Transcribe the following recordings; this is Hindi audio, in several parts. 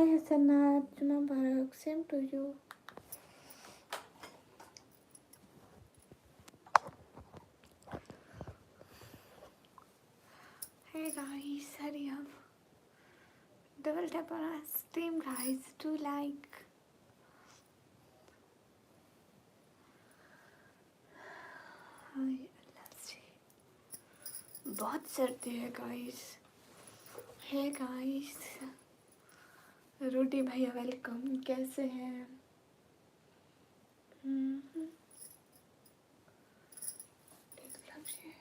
Hasana, Juma Barak, same to you. Hey guys, hurry up. Double tap on our stream guys, do like. हाय अल्लाह से बहुत सर्दी है गाइस. हे गाइस, रोटी भैया वेलकम. कैसे हैं? एकदम से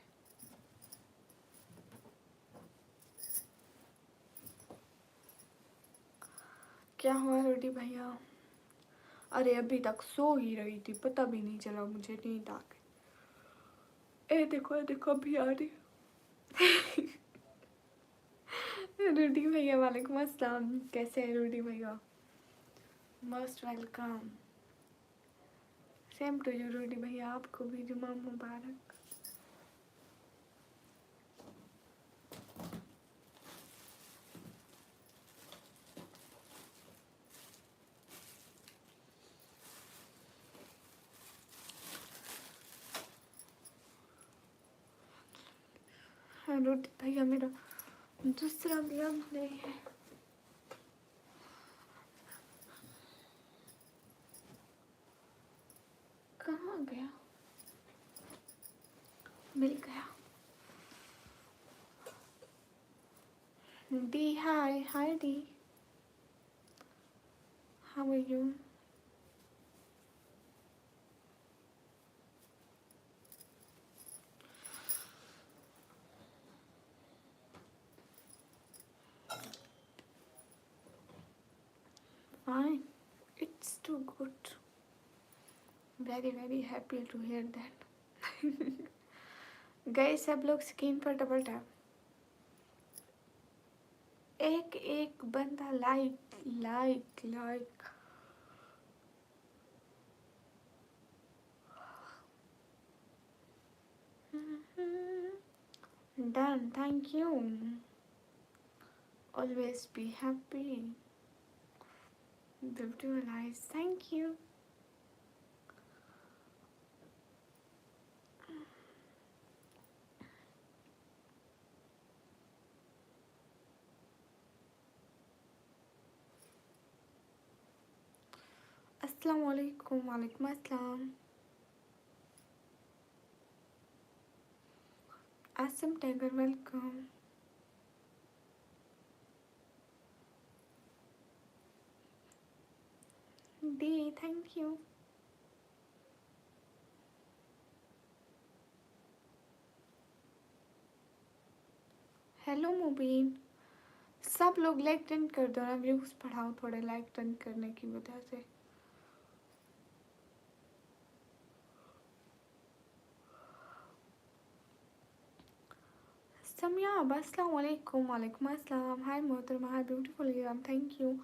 क्या हुआ रोटी भैया? अरे अभी तक सो ही रही थी, पता भी नहीं चला मुझे नींद आ गई. ए देखो अभी आ रही. रोटी भैया वालेकुम अस्सलाम. कैसे हैं रोटी भैया? Most welcome. Same to you Roti भैया, आपको भी जुमा मुबारक. हाँ रोटी भैया मेरा दूसरा ब्लॉग नहीं है. कहाँ गया? मिल गया. डी हाय डी, how are you? Fine, it's too good. Very happy to hear that. गए सब लोग स्क्रीन पर डबल टैप. एक बंदा like. Done, thank you. Always be happy. Beautiful eyes, thank you. अस्सलाम वालेकुम. वालेकुम अस्सलाम. Asam Tiger, welcome. D, thank you. Hello Mubeen. सब लोग लाइक टर्न कर दो ना, व्यूज बढ़ाओ थोड़े लाइक टर्न करने की वजह से. समियाब अस्सलाम वालेकुम. वालेकुम अस्सलाम. हाय मोहतरमा, hi beautiful Iran, thank you.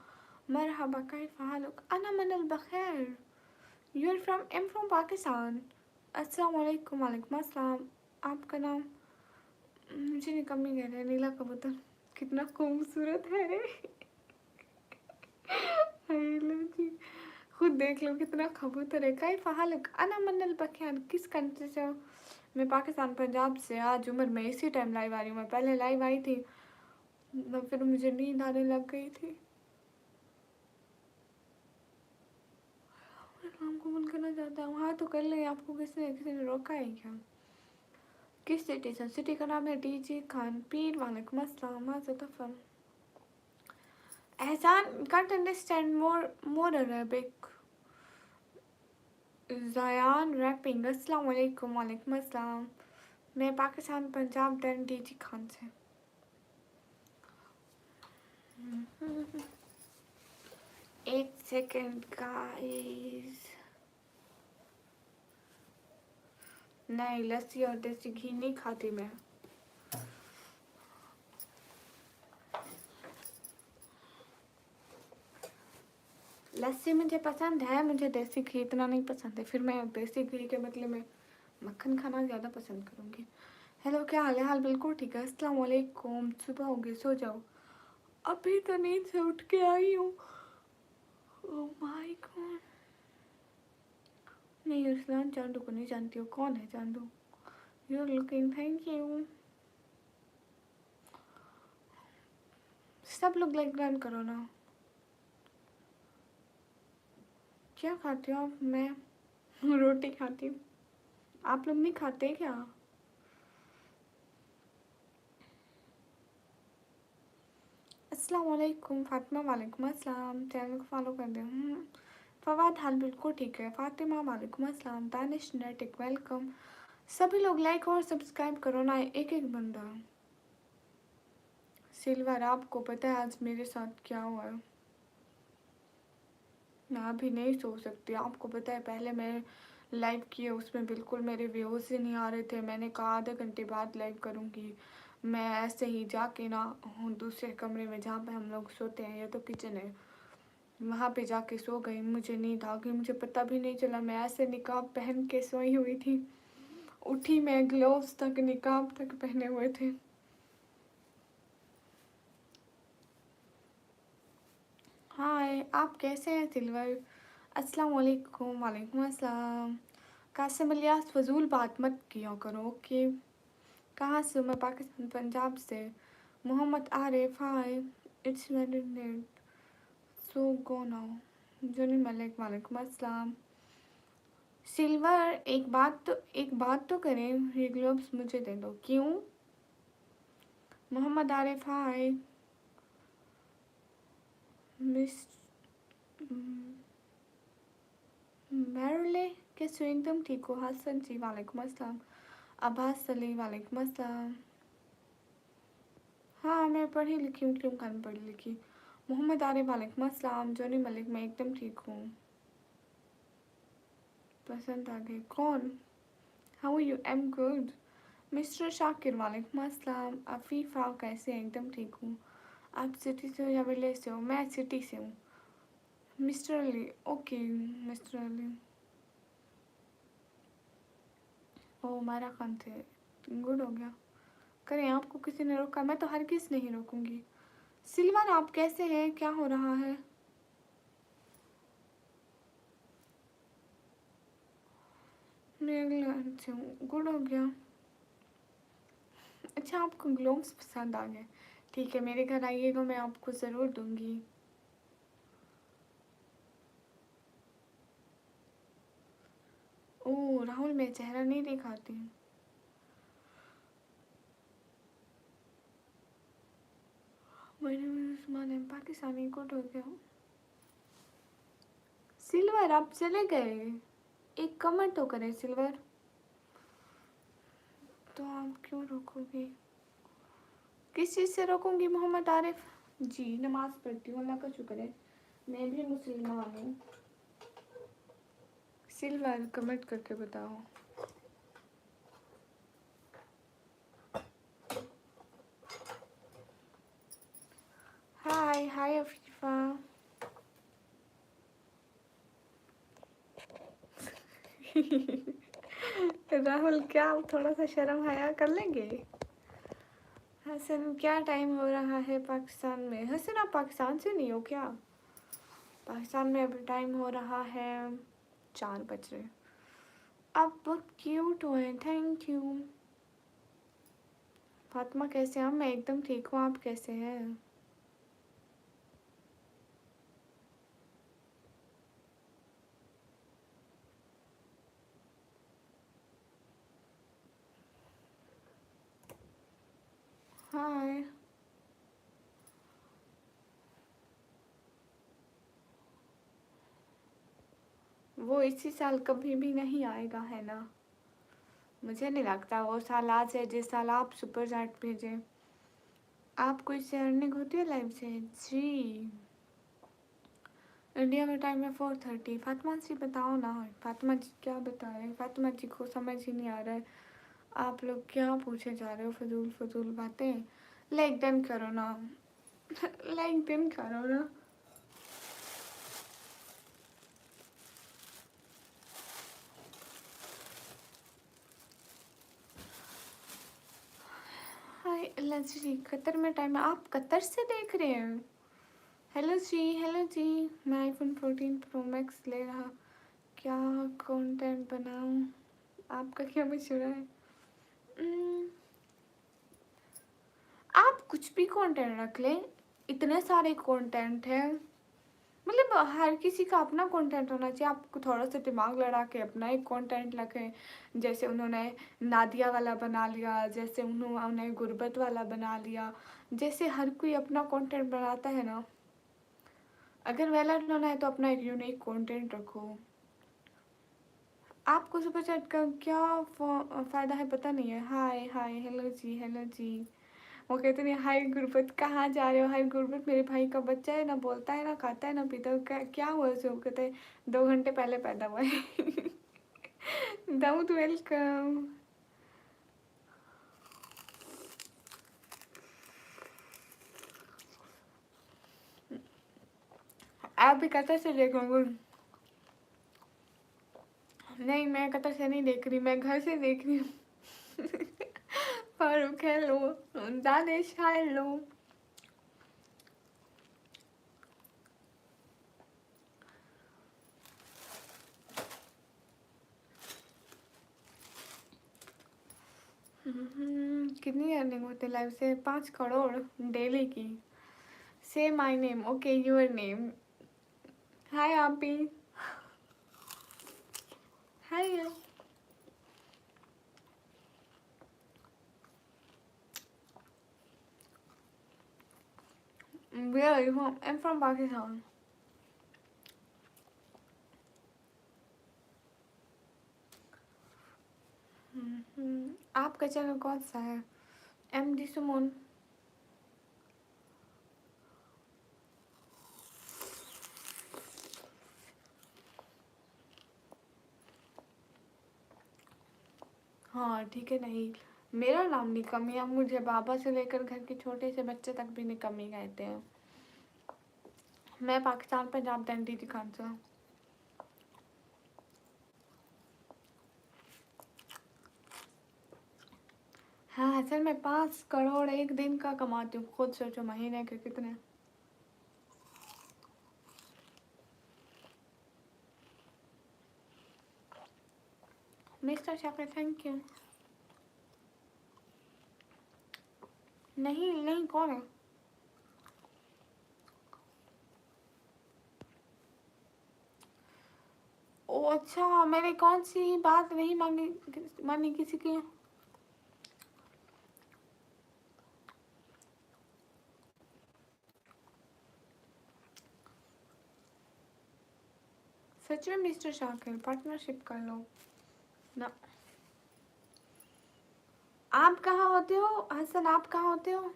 मरहबा, कैफ हालुक? अना मनल बखैर. You are from, I'm from Pakistan. अस्सलाम वालेकुम. वालेकुम अस्सलाम. आपका नाम? मुझे नहीं कमी कह रहे. नीला कबूतर कितना खूबसूरत है रे. जी खुद देख लो कितना कबूतर है. कैफ हालुक? अना मनल बखैर. किस कंट्री से हो? मैं पाकिस्तान पंजाब से. आज उम्र में इसी टाइम लाइव आ रही हूँ. मैं पहले लाइव आई थी, फिर मुझे नींद आने लग गई थी. काम को बंद करना चाहता हूँ. हाँ तो कर ले. आपको किसी ने रोका है क्या? किस सिटी से? सिटी का नाम है डीजी खान पीर. वालेकुम अस्सलाम. तफन एहसान can't understand more Arabic. ज़यान रैपिंग. अस्सलाम वालेकुम. वालेकुम अस्सलाम. मैं पाकिस्तान पंजाब दैन डीजी खान से. एक सेकेंड गाइस. नहीं, लस्सी और देसी घी नहीं खाती मैं. लस्सी मुझे पसंद है, मुझे देसी घी इतना नहीं पसंद है. फिर मैं देसी घी के बदले में मक्खन खाना ज़्यादा पसंद करूँगी. हेलो, क्या हाल है? हाल बिल्कुल ठीक है. अस्सलाम वालेकुम. सुबह हो गई, सो जाओ. अभी तो नींद से उठ के आई हूँ। Oh my god. नहीं अरसलान चांदू को नहीं जानती हो, कौन है Chandu? You are looking, thank you. सब लोग लाइक डन करो ना। क्या खाते हो आप? मैं रोटी खाती हूँ। आप लोग नहीं खाते क्या? अस्सलाम वालेकुम फातिमा, वालेकुम अस्सलाम। चैनल को फॉलो कर दे। फवाद हाल बिल्कुल ठीक है। फातिमा वालेकुम अस्सलाम। दानिश नेटिक वेलकम। सभी लोग लाइक और सब्सक्राइब करो ना, एक एक बंदा। सिल्वर आपको पता है आज मेरे साथ क्या हुआ है? मैं अभी नहीं सो सकती। आपको पता है पहले मैं लाइव किए उसमें बिल्कुल मेरे व्यूज़ ही नहीं आ रहे थे। मैंने कहा आधे घंटे बाद लाइव करूँगी। मैं ऐसे ही जाके ना दूसरे कमरे में जहाँ पे हम लोग सोते हैं, ये तो किचन है, वहाँ पे जाके सो गई। मुझे नींद आ गई, मुझे पता भी नहीं चला। मैं ऐसे निकाब पहन के सोई हुई थी। उठी मैं ग्लोव्स तक निकाब तक पहने हुए थे। हाय, आप कैसे हैं सिल्वर? अस्सलाम वालेकुम। वालेकुम अस्सलाम। कासिम इलियास फजूल बात मत किया करो, ओके? कहाँ से हो? मैं पाकिस्तान पंजाब से। Mohammad Arif, hi. It's very late so go now. जुनी मलिक, वालेकुम अस्सलाम। सिल्वर एक बात तो करें, ये ग्लोब्स मुझे दे दो। क्यों? मोहम्मद आरिफ, हाय। मिस मैरले, कैसे हो? एकदम ठीक हो? हसन जी, वालेकुम अस्सलाम। अब्बास सली, वालेकुम अस्सलाम। हाँ मैं पढ़ी लिखी हूँ, क्यों कर पढ़ी लिखी। मोहम्मद आरिफ, वालेकुम अस्सलाम। जोनी मलिक, मैं एकदम ठीक हूँ। पसंद आ गई? कौन? How you? Am good. Mister Shakir, वालेकुम अस्सलाम। अफीफ़ा, कैसे हैं? एकदम ठीक हूँ। आप सिटी से हो या विलेज से हो? मैं सिटी से हूँ। Mister Ali, okay. Mister Ali, ओ मारा खान थे, गुड हो गया। करें, आपको किसी ने रोका? मैं तो हर किस नहीं रोकूंगी। सिल्वर आप कैसे हैं? क्या हो रहा है? मैं इंग्लैंड से हूँ, गुड हो गया। अच्छा आपको ग्लोव्स पसंद आ गए? ठीक है, मेरे घर आइएगा, मैं आपको ज़रूर दूंगी। ओह राहुल, मैं चेहरा नहीं दिखाती हूँ। मैंने पाकिस्तानी कोट हो गया। सिल्वर आप चले गए, एक कमेंट तो करें सिल्वर। तो आप क्यों रोकोगे? किस चीज़ से रोकूंगी मोहम्मद आरिफ? जी नमाज़ पढ़ती हूँ, अल्लाह का शुक्र है, मैं भी मुसलमान हूँ। सिल्वर कमेंट करके बताओ। हाय हाय अफीफा। राहुल क्या आप थोड़ा सा शर्म हया कर लेंगे? हसन क्या टाइम हो रहा है पाकिस्तान में? हसन आप पाकिस्तान से नहीं हो क्या? पाकिस्तान में अभी टाइम हो रहा है 4 बज रहे। आप बहुत क्यूट हो हैं, थैंक यू। फातिमा कैसे हैं? मैं एकदम ठीक हूँ, आप कैसे हैं? हाय। वो इसी साल कभी भी नहीं आएगा है ना? मुझे नहीं लगता वो साल आज है जिस साल आप सुपर चैट भेजें। आपको इससे अर्निंग होती है लाइव से? जी। इंडिया में टाइम है 4:30। फातिमा जी बताओ ना। फातिमा जी क्या बताएं? फातिमा जी को समझ ही नहीं आ रहा है। आप लोग क्या पूछे जा रहे हो? फजूल फजूल बातें। लाइक डन करो ना। लाइक डन करो ना। हाय जी, कतर में टाइम है। आप कतर से देख रहे हैं? हेलो जी, हेलो जी। मैं आईफोन 14 प्रो मैक्स ले रहा, क्या कंटेंट बनाऊं? आपका क्या मशवरा है? उम्म, आप कुछ भी कंटेंट रख लें, इतने सारे कंटेंट हैं। मतलब हर किसी का अपना कंटेंट होना चाहिए। आपको थोड़ा सा दिमाग लड़ा के अपना एक कंटेंट रखें। जैसे उन्होंने नादिया वाला बना लिया, जैसे उन्होंने गुरबत वाला बना लिया, जैसे हर कोई अपना कंटेंट बनाता है ना। अगर वेलर होना है तो अपना एक यूनिक कंटेंट रखो। आपको सुपर चैट का क्या फ़ायदा है पता नहीं है। हाय हाय, हेलो जी, हेलो जी। वो कहते नहीं, हाय गुरबत कहाँ जा रहे हो? हाय गुरबत मेरे भाई का बच्चा है ना, बोलता है ना, खाता है ना, पीता है, क्या हुआ उसे? वो कहते हैं 2 घंटे पहले पैदा हुआ है। दाऊद वेलकम। आप भी कतर से देख लो। नहीं, मैं कतर से नहीं देख रही, मैं घर से देख रही हूँ। Farooq hello, Danish hello. कितनी अर्निंग होती है लाइव से? 5 करोड़ डेली की। Say my name, okay your name. Hi आपी। Hi. Where are you from? I'm from Pakistan. आपका चैनल कौन सा है? M D Suman. हाँ ठीक है। नहीं, मेरा नाम निकम्मी है। मुझे बाबा से लेकर घर के छोटे से बच्चे तक भी निकम्मी कहते हैं। मैं पाकिस्तान पंजाब डी डी खानसा। हाँ असल में 5 करोड़ एक दिन का कमाती हूँ। खुद सोचो महीने के कितने। Mister Shakir thank you. नहीं नहीं, कौन है? ओ अच्छा, मैंने कौन सी बात नहीं मांगी, मानी किसी की? सच में मिस्टर शाकिर, पार्टनरशिप कर लो ना। आप कहाँ होते हो हसन? आप कहाँ होते हो?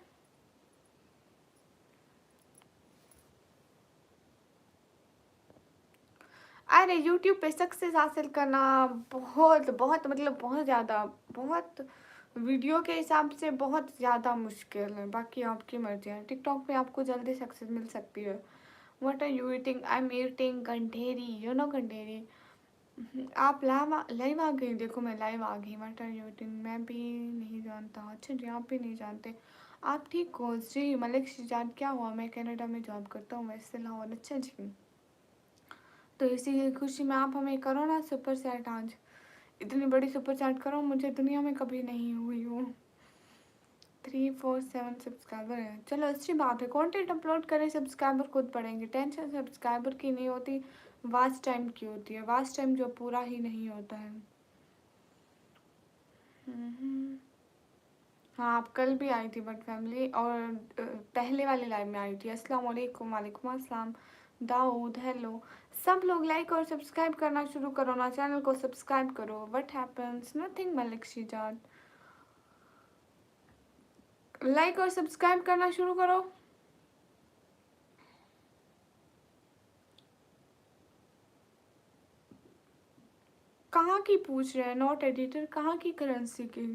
अरे यूट्यूब पे सक्सेस हासिल करना बहुत बहुत मतलब बहुत ज़्यादा, बहुत वीडियो के हिसाब से बहुत ज़्यादा मुश्किल है। बाकी आपकी मर्जी है। टिकटॉक पे आपको जल्दी सक्सेस मिल सकती है। What are you eating? I am eating कंठेरी, यू नो कंठेरी। आप लाइव आ गई? देखो मैं लाइव आ गई। What are you eating? मैं भी नहीं जानता। अच्छा जी, आप भी नहीं जानते। आप ठीक हो जी? मलिक शिजात क्या हुआ? मैं कनाडा में जॉब करता हूँ वैसे लाहौर। अच्छा जी, तो इसी खुशी में आप हमें करो ना सुपर चैट आज। इतनी बड़ी सुपर चैट करो, मुझे दुनिया में कभी नहीं हुई हो। 347 सब्सक्राइबर है, चलो अच्छी बात है। कंटेंट अपलोड करें, सब्सक्राइबर खुद बढ़ेंगे। टेंशन सब्सक्राइबर की नहीं होती, वाच टाइम की होती है। वाच टाइम जो पूरा ही नहीं होता है। हम्म। हाँ आप कल भी आई थी बट फैमिली और पहले वाले लाइव में आई थी। अस्सलाम वालेकुम। वालेकुम अस्सलाम। दाऊद हेलो। सब लोग लाइक और सब्सक्राइब करना शुरू करो ना, चैनल को सब्सक्राइब करो। What happens? Nothing Malik Shizat. Like और सब्सक्राइब करना शुरू करो। कहाँ की पूछ रहे हैं? नॉट एडिटर कहाँ की करेंसी की?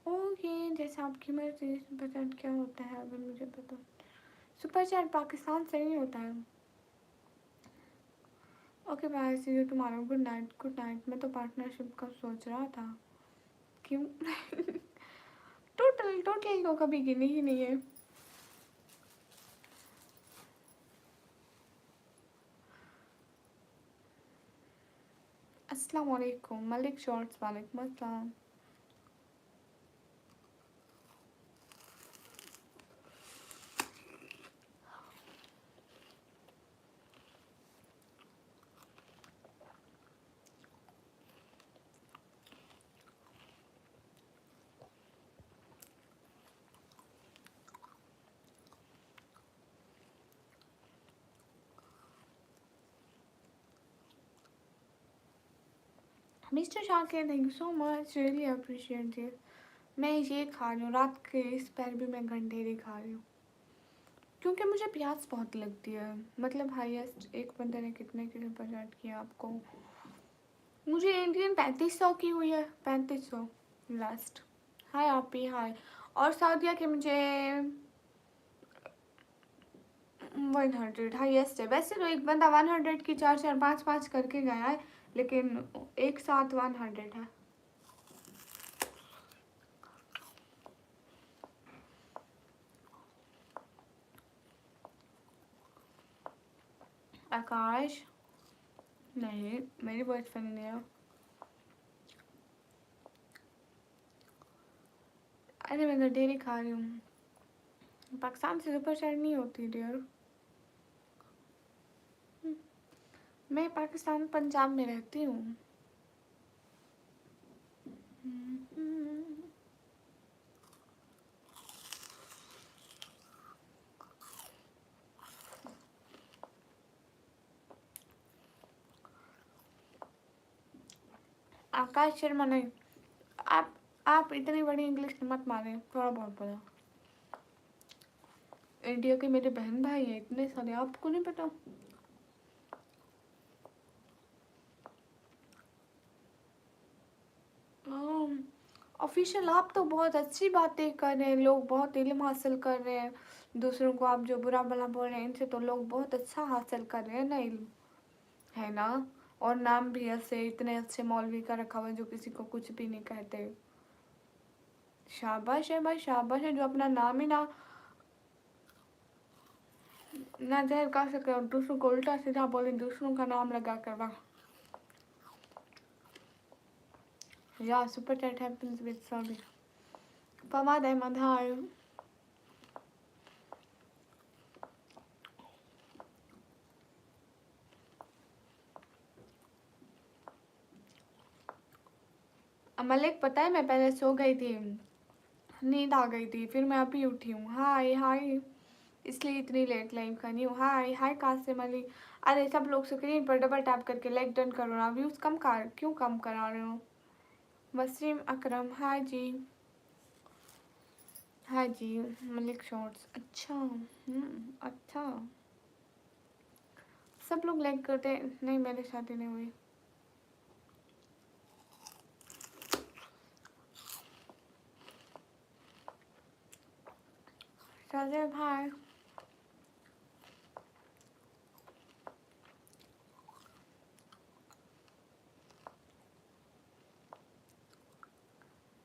ओके जैसे आपकी मर्जी। सुपर चैट क्या होता है अगर मुझे पता? सुपर चैट पाकिस्तान से नहीं होता है। Okay bye, see you tomorrow. Good night. Good night. मैं तो पार्टनरशिप का सोच रहा था। क्यों? टोटल टोटल तो कभी गिनी ही नहीं है। अस्सलाम वालेकुम मलिक शॉर्ट्स, वालेकुम अस्सलाम। Mister Shakir, thank you so much, really appreciate it. मैं ये खा रही हूँ रात के इस पैर भी, मैं गंडेरी खा रही हूँ क्योंकि मुझे प्यास बहुत लगती है। मतलब हाईएस्ट एक बंदे ने कितने की बजट किया आपको? मुझे इंडियन 3500 की हुई है, 3500 लास्ट। हाय आपी, हाय। और सऊदीया के मुझे 100 हाईएस्ट है। वैसे तो एक बंदा 100 की 4 4 5 5 करके गया है, लेकिन एक साथ 100 है। आकाश, नहीं मेरी वॉइस फनी नहीं है। अरे मैं गडेरी खा रही हूँ। पाकिस्तान से सुपर चैट नहीं होती डियर। मैं पाकिस्तान पंजाब में रहती हूँ। आकाश शर्मा नहीं। आप इतनी बड़ी इंग्लिश मत मारे, थोड़ा बहुत बोलो। इंडिया के मेरे बहन भाई हैं इतने सारे, आपको नहीं पता? ऑफिशियल आप तो बहुत अच्छी बातें कर रहे हैं, लोग बहुत इल्म हासिल कर रहे हैं। दूसरों को आप जो बुरा भला बोल रहे हैं, इनसे तो लोग बहुत अच्छा हासिल कर रहे हैं ना इल्म, है ना? और नाम भी ऐसे इतने अच्छे मौलवी का रखा हुआ है जो किसी को कुछ भी नहीं कहते। शाबाश है भाई, शाबाश है, जो अपना नाम ही ना जाहिर कर सके और दूसरों को उल्टा सीधा बोले, दूसरों का नाम लगा कर। वाह या super chat happens with sorry. Fawad Ahmad, hi. Malik, पता है मैं पहले सो गई थी, नींद आ गई थी, फिर मैं अभी उठी हूँ। हाय हाय, इसलिए इतनी लेट लाइव करनी हूँ। हाय हाय कासिम अली। अरे सब लोग स्क्रीन पर डबल टैप करके लाइक डन करो ना, व्यूज़ कम कर क्यों कम करा रहे हो? वसीम अकरम, हाय जी। हाय जी। मलिक शॉर्ट्स, अच्छा अच्छा। सब लोग लाइक करते नहीं, मेरे साथ ही नहीं हुई। चलिए भाई,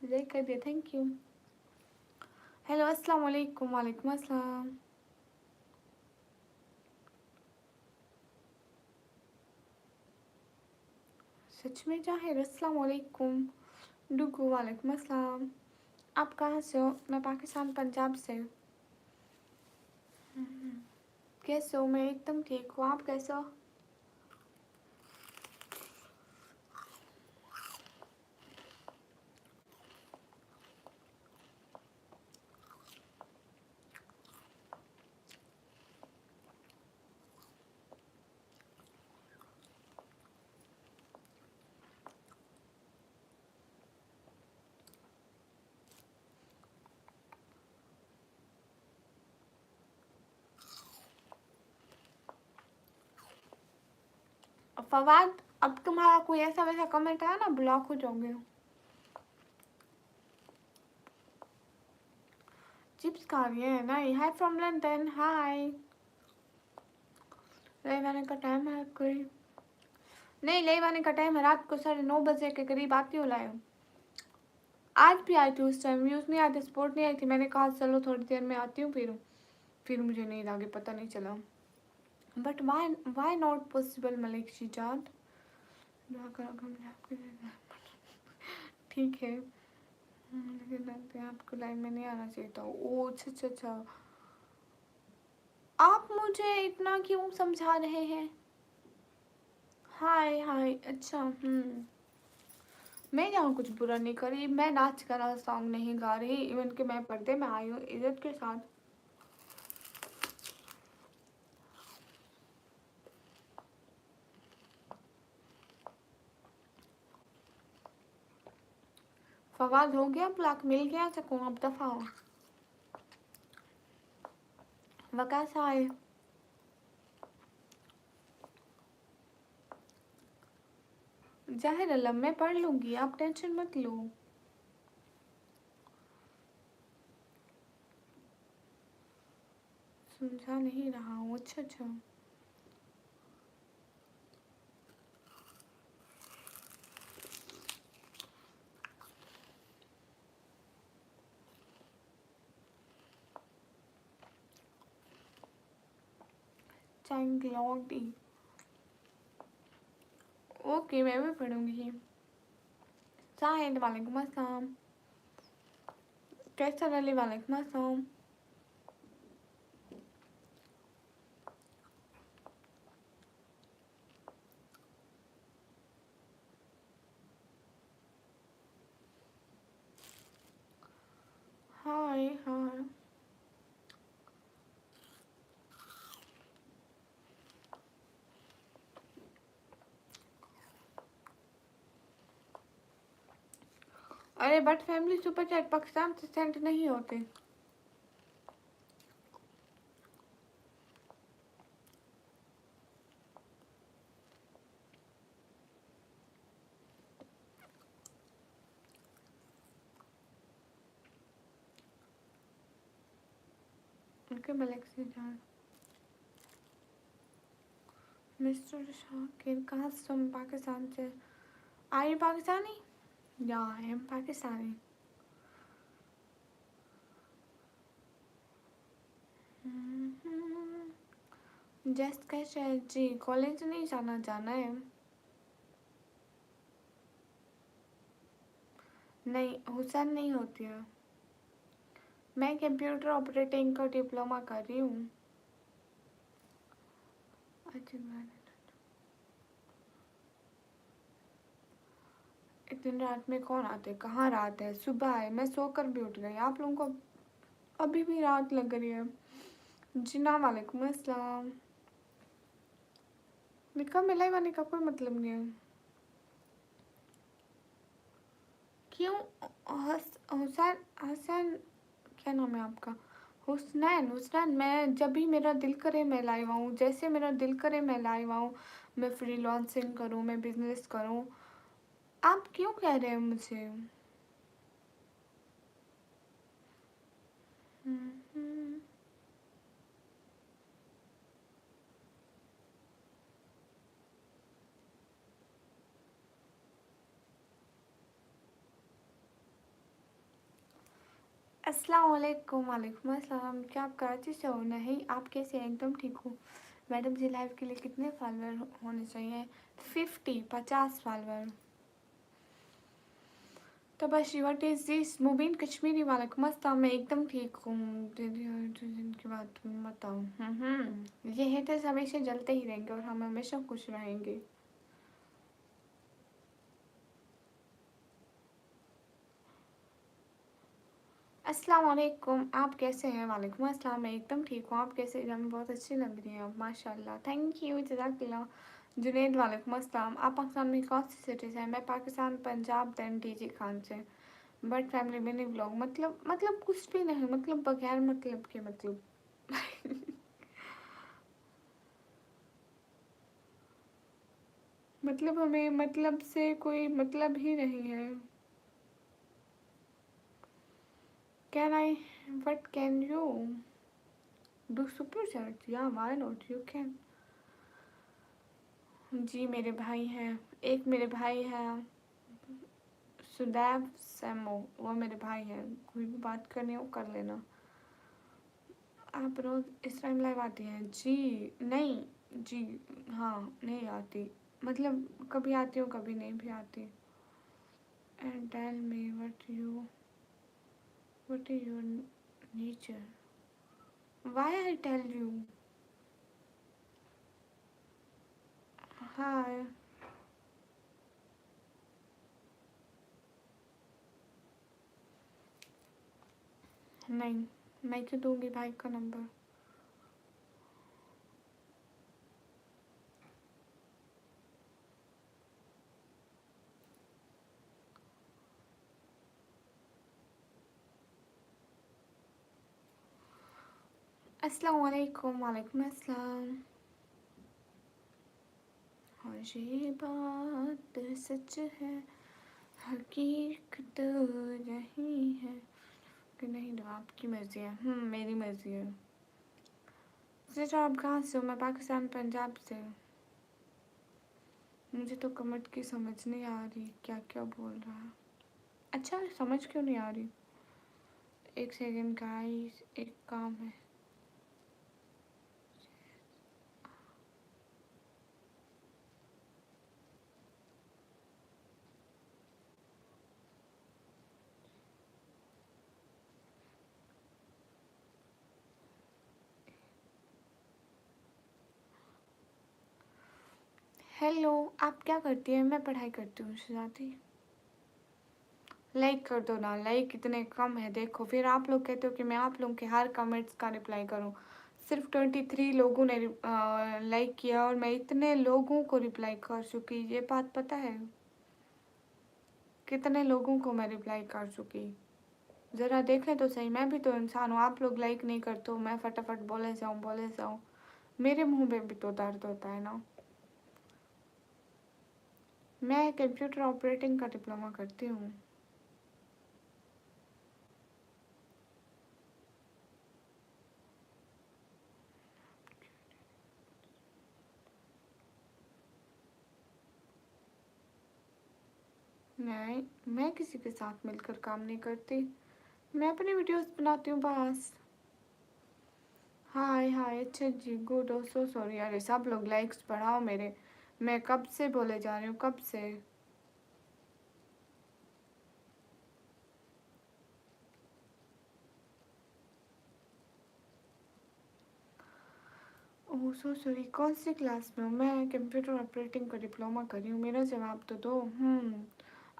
लाइक कर दिया, थैंक यू। हेलो अस्सलाम वालेकुम, वालेकुम अस्सलाम। सच में जाहिर, अस्सलाम वालेकुम। डुगू, वालेकुम अस्सलाम। आप कहाँ से हो? मैं पाकिस्तान पंजाब से हूँ। कैसे हो? मैं एकदम ठीक हूँ, आप कैसे हो? फवाद, अब तुम्हारा कोई ऐसा वैसा कमेंट आया ना, ब्लॉक हो जाओगे। चिप्स खा रही है? नहीं, हाय फ्रॉम लंदन, हाय। लाइव आने का टाइम है कोई? नहीं, लाइव आने का टाइम है रात को 9:30 के करीब आती हूँ लाइव। आज भी आई थी, उस टाइम व्यूज़ नहीं आए थे, सपोर्ट नहीं आई थी, मैंने कहा चलो थोड़ी देर में आती हूँ, फिर मुझे नींद आ गई, पता नहीं चला। But why not possible Malik जान, ठीक है। लेकिन लगता है आपको लाइन में नहीं आना चाहिए था। ओ अच्छा अच्छा अच्छा, आप मुझे इतना क्यों समझा रहे हैं? हाय हाय, अच्छा मैं यहाँ कुछ बुरा नहीं कर रही, मैं नाच कर सॉन्ग नहीं गा रही, इवन कि मैं पर्दे में आई हूँ इज्जत के साथ। फवाद हो गया ब्लॉक, मिल गया सकूँ, अब दफा हो। वकासा है। जाहिर अल्लाह मैं पढ़ लूँगी, आप टेंशन मत लो। समझा नहीं रहा हूँ, अच्छा अच्छा। चाइंगलॉडी, ओके मैं भी पढ़ूँगी। शाहिद वालेकुम अस्सलाम, कैसर अली वालेकुम अस्सलाम। हाय हाय, अरे but family super chat Pakistan से सेंड नहीं होते। उनके मलिक से जान, मिस्टर शाकिर कहाँ से, तुम पाकिस्तान से? Are you Pakistani? या आई एम पाकिस्तानी। जस्ट कैसे जी, कॉलेज नहीं जाना है? नहीं हुसैन नहीं होती है, मैं कंप्यूटर ऑपरेटिंग का डिप्लोमा कर रही हूँ। इतनी रात में कौन आते, कहाँ रात है, सुबह है, मैं सोकर भी उठ गई, आप लोगों को अभी भी रात लग रही है। जिना वालेकुम अस्सलाम। निका मिलाई वाने का कोई मतलब नहीं है। क्यों? हुसैन हसन, क्या नाम है आपका? हुसनैन, हुसनैन मैं जब भी मेरा दिल करे मैं लाइव आऊँ, जैसे मेरा दिल करे मैं लाइव आऊँ, मैं फ्रीलांसिंग करूँ, मैं बिजनेस करूँ। आप क्यों कह रहे हैं मुझे? हम्म। अस्सलाम वालेकुम, वालेकुम अस्सलाम। क्या आप कराची से हो? नहीं, आप कैसे हैं? एकदम ठीक हो। मैडम जी लाइव के लिए कितने फॉलोअर होने चाहिए? 50 फॉलोअर। तो बस व्हाट इज़ दिस? मुबीन कश्मीरी वालेकुम अस्सलाम, मैं एकदम ठीक हूँ। दिन की बात बताऊँ, ये हेटर्स हमेशा जलते ही रहेंगे और हम हमेशा खुश रहेंगे। अस्सलाम वालेकुम, आप कैसे हैं? वालेकुम अस्सलाम, मैं एकदम ठीक हूँ, आप कैसे हैं? हमें बहुत अच्छी लग रही हैं आप, माशाल्लाह, थैंक यू, जज़ाकल्लाह। जुनैद वालेकुम अस्सलाम, आप पाकिस्तान में कौन सी सिटी से हैं? मैं पाकिस्तान पंजाब दैन डीजी खान से। बट फैमिली मिनी ब्लॉग मतलब कुछ भी नहीं, मतलब बगैर मतलब के, मतलब मतलब हमें मतलब से कोई मतलब ही नहीं है। Can I, what can you do super chat? या व्हाई नॉट, यू कैन। जी मेरे भाई हैं, एक मेरे भाई है सुदैव सैमो, वो मेरे भाई हैं। कोई भी बात करनी हो कर लेना। आप रोज इस टाइम लाइव आती हैं? जी नहीं, जी हाँ नहीं आती, मतलब कभी आती हूँ कभी नहीं भी आती। And tell me what is your nature, why I tell you. Hi. नहीं, मैं क्यों दूंगी भाई का नंबर। अस्सलाम वालेकुम। वालेकुम अस्सलाम। और ये बात सच है, हकीकत नहीं है कि नहीं। तो आपकी मर्जी है। मेरी मर्जी है। सिस्टर आप कहाँ से हो? मैं पाकिस्तान पंजाब से हूँ। मुझे तो कमेंट की समझ नहीं आ रही क्या क्या बोल रहा है। अच्छा, समझ क्यों नहीं आ रही? एक सेकंड गाइस, एक काम है। हेलो, आप क्या करती हैं? मैं पढ़ाई करती हूँ शहजादी। लाइक कर दो ना, लाइक इतने कम है देखो, फिर आप लोग कहते हो कि मैं आप लोगों के हर कमेंट्स का रिप्लाई करूँ। सिर्फ 23 लोगों ने लाइक किया और मैं इतने लोगों को रिप्लाई कर चुकी, ये बात पता है? कितने लोगों को मैं रिप्लाई कर चुकी, ज़रा देखें तो सही। मैं भी तो इंसान हूँ, आप लोग लाइक नहीं करते हो, मैं फटाफट बोले जाऊँ। मेरे मुंह पे भी तो दर्द होता है ना। मैं कंप्यूटर ऑपरेटिंग का डिप्लोमा करती हूँ। नहीं, मैं किसी के साथ मिलकर काम नहीं करती, मैं अपनी वीडियोस बनाती हूँ बस। हाय हाय, अच्छा जी, गुड। ओ सो सॉरी। अरे सब लोग लाइक्स बढ़ाओ मेरे, मैं कब से बोले जा रही हूँ, कब से। ओह सो सॉरी, कौन सी क्लास में हूँ? मैं कंप्यूटर ऑपरेटिंग का डिप्लोमा कर रही हूँ। मेरा जवाब तो दो।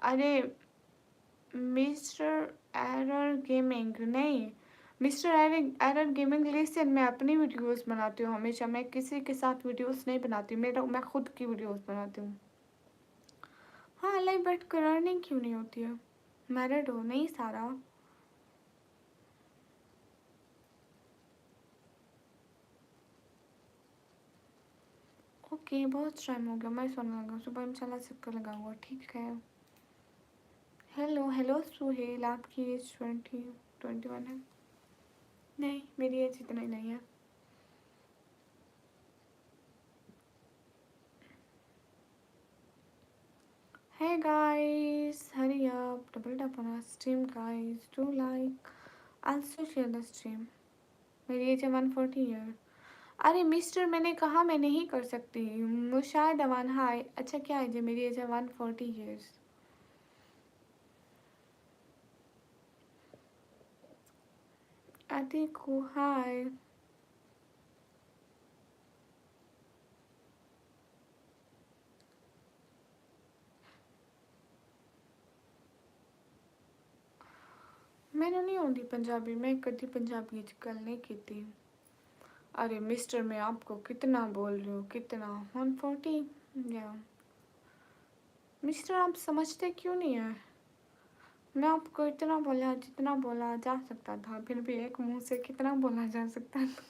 अरे मिस्टर एरर गेमिंग नहीं, मिस्टर एरर गेमिंग लिसन, मैं अपनी वीडियोस बनाती हूँ हमेशा, मैं किसी के साथ वीडियोस नहीं बनाती, मैं खुद की वीडियोस बनाती हूँ। हाँ, लाइव बैठ कर अर्निंग क्यों नहीं होती है? मैरिड हो? नहीं सारा। ओके, बहुत टाइम हो गया, मैं सोने लगा, सुबह इंशाल्लाह चक्कर लगाऊंगा, ठीक है। हेलो हेलो सुहेल, आपकी एज 21 है? नहीं, मेरी एज इतनी नहीं है। Hey guys, hurry up, double tap on our stream guys, do like, also share the stream. मेरी एज है 140 ईयर। अरे मिस्टर, मैंने कहा मैं नहीं कर सकती। मुशाहिद अमान हाय। अच्छा क्या एज है? मेरी एज है 140 ईयर्स। अतिकू हाय। मैंने नहीं आती पंजाबी, मैं कभी पंजाबी च गल नहीं की। अरे मिस्टर, मैं आपको कितना बोल रही हूँ, कितना 140 या। मिस्टर आप समझते क्यों नहीं है? मैं आपको इतना बोला जितना बोला जा सकता था, फिर भी एक मुंह से कितना बोला जा सकता था।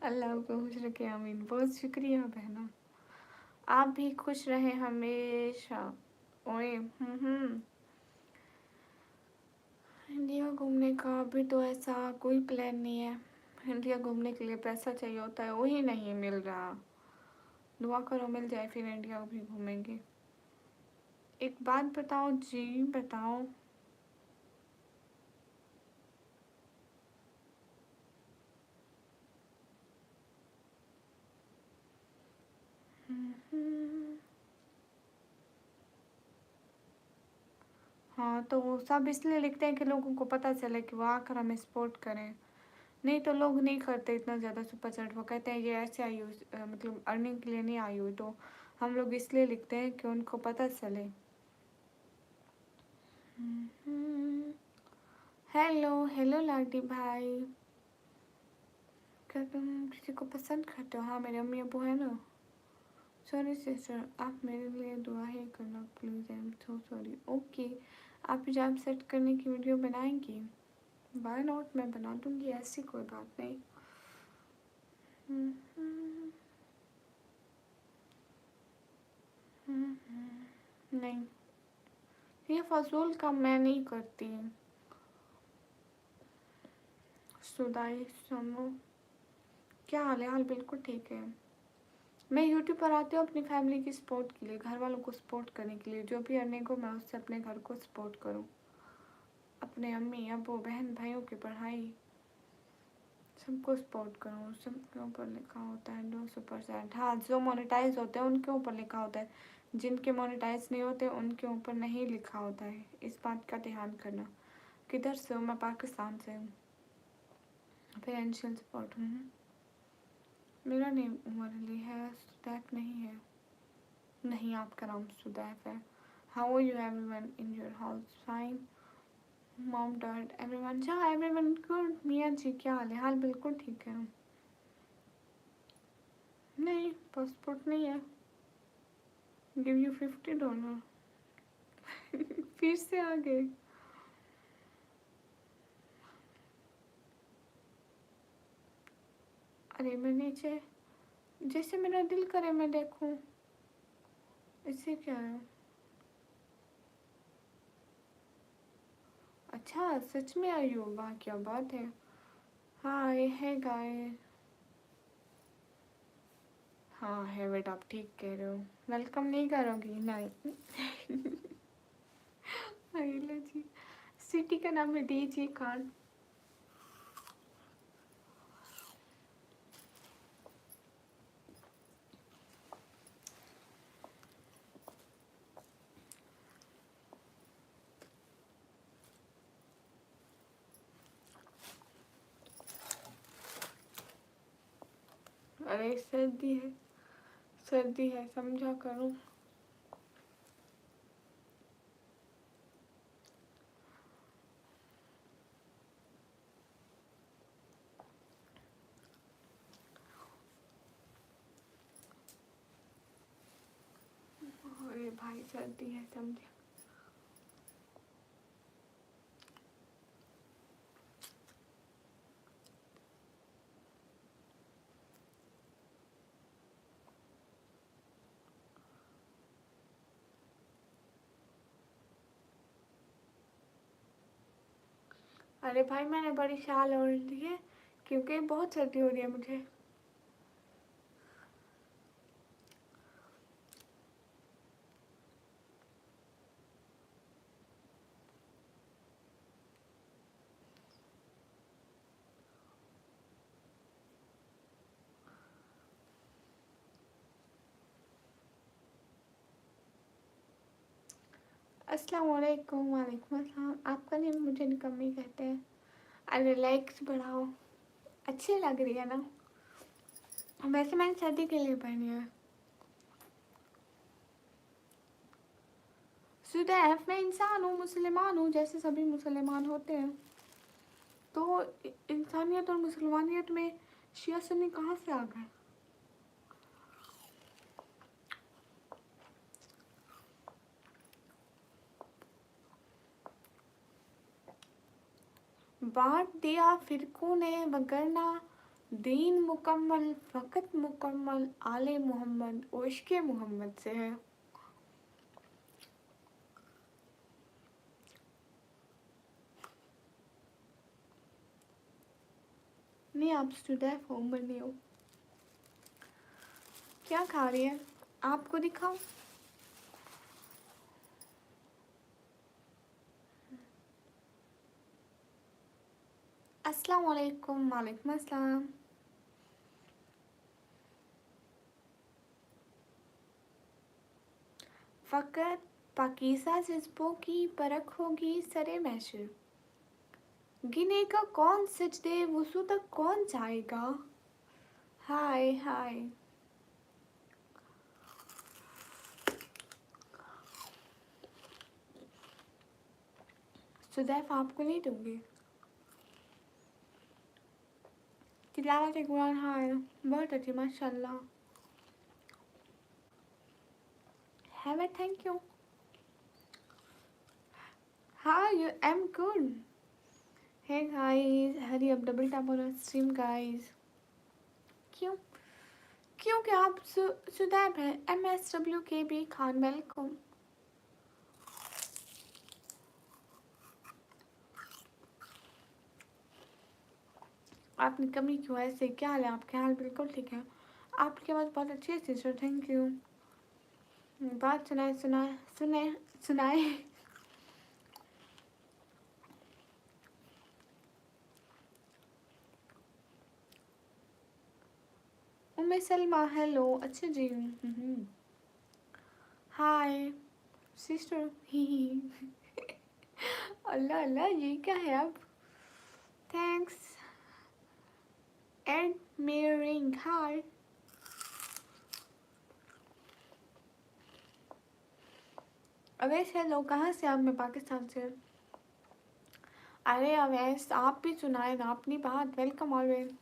अल्लाह आपको खुश रखे, आमीन। बहुत शुक्रिया बहना, आप भी खुश रहे हमेशा। ओए इंडिया घूमने का अभी तो ऐसा कोई प्लान नहीं है। इंडिया घूमने के लिए पैसा चाहिए होता है, वही नहीं मिल रहा। दुआ करो मिल जाए, फिर इंडिया भी घूमेंगे। एक बात बताओ जी, बताओ। हाँ, तो वो सब इसलिए लिखते हैं कि लोगों को पता चले कि वो आकर हमें सपोर्ट करें। नहीं तो लोग नहीं करते इतना ज़्यादा सुपर चैट। वो कहते हैं ये ऐसे आई हुई मतलब अर्निंग के लिए नहीं आई हुई। तो हम लोग इसलिए लिखते हैं कि उनको पता चले। हेलो हेलो लाडी भाई, क्या तुम किसी को पसंद करते हो? हाँ, मेरे अम्मी अबू है ना। सॉरी सिस्टर, आप मेरे लिए दुआ ही करना please. I am so sorry. Okay, आप हिजाब सेट करने की वीडियो बनाएंगी? वाई नॉट, मैं बना दूंगी, ऐसी कोई बात नहीं। नहीं, ये फजूल काम मैं नहीं करती। सुदाई समो, क्या हाल है? हाल बिल्कुल ठीक है। मैं यूट्यूब पर आती हूँ अपनी फैमिली की सपोर्ट के लिए, घर वालों को सपोर्ट करने के लिए। जो भी अर्निंग हो मैं उससे अपने घर को सपोर्ट करूँ, अपने अम्मी अबू बहन भाइयों की पढ़ाई सबको सपोर्ट करूँ। सबके ऊपर लिखा होता है 200%। हाँ, जो मोनेटाइज होते हैं उनके ऊपर लिखा होता है, जिनके मोनेटाइज नहीं होते उनके ऊपर नहीं लिखा होता है। इस बात का ध्यान करना। किधर से हो? मैं पाकिस्तान से हूँ। फाइनेंशियल सपोर्ट हूँ। मेरा नेम उमर अली है, सुदैफ नहीं है। नहीं, आपका नाम सुदैफ है। How are you everyone in your house? Fine mom dad everyone? हाँ, एवरीवन गुड। मियाँ जी क्या हाल है? हाल बिल्कुल ठीक है। नहीं, पासपोर्ट नहीं है। Give you $50। फिर से आ गए। अरे मैं नीचे, जैसे मेरा दिल करे मैं देखूं, इससे क्या है? अच्छा, सच में आई हो? वाह, क्या बात है। हाँ, ये है गाय। हाँ है बेटा, आप ठीक कह रहे हो। वेलकम नहीं करोगी? नहीं। अरे जी, सिटी का नाम है डीजी खान। अरे सर्दी है, सर्दी है, समझा करो। अरे भाई सर्दी है, समझे। अरे भाई मैंने बड़ी शाल ओढ़ ली है क्योंकि बहुत सर्दी हो रही है मुझे। अस्सलाम वालेकुम। वालेकुम अस्सलाम। आपका नेम मुझे निकम्मी कहते हैं। अरे लाइक्स बढ़ाओ, अच्छी लग रही है ना। वैसे मैंने सर्दी के लिए पहनी है। सुदैफ, मैं इंसान हूँ, मुसलमान हूँ, जैसे सभी मुसलमान होते हैं। तो इंसानियत और मुसलमानियत में शिया सुन्नी कहाँ से आ गए? बांट दिया फिरकों ने वगरना दीन मुकम्मल फ़कत मुकम्मल आले मोहम्मद और इश्क़े मोहम्मद से है। नहीं, आप सुदैफ हो, उमर नहीं हो। क्या खा रही है? आपको दिखाऊं? अस्सलाम वालेकुम, वालेकुम अस्सलाम। फ़कत पाकीज़ा जज़्बों की परख होगी सरे महशर। गिनेगा कौन सजदे वुज़ू तक कौन जाएगा। हाय हाय। सुदैफ आपको नहीं दूंगी। तिलावत कुरान, हाय बहुत अच्छी माशाल्लाह। Have a thank you. How you? I'm good. Hey guys, hurry up, double tap on our stream guys. क्यों? क्योंकि आप सुदैब हैं। MSWKB Khan welcome. आपने कमी क्यों ऐसे? क्या हाल है? आपके हाल बिल्कुल ठीक है। आपकी आवाज़ बहुत अच्छी है सिस्टर, थैंक यू। बात सुनाए सुनाए सुने सुनाए। उम्मे सलमा हेलो। अच्छा जी। हाय सिस्टर। ही अल्लाह अल्लाह, ये क्या है अब? थैंक्स एडमिरिंग, हाय। अवैस हेलो, कहाँ से आप? मैं पाकिस्तान से। अरे अवैस आप भी सुनाए ना अपनी बात, वेलकम ऑलवेज।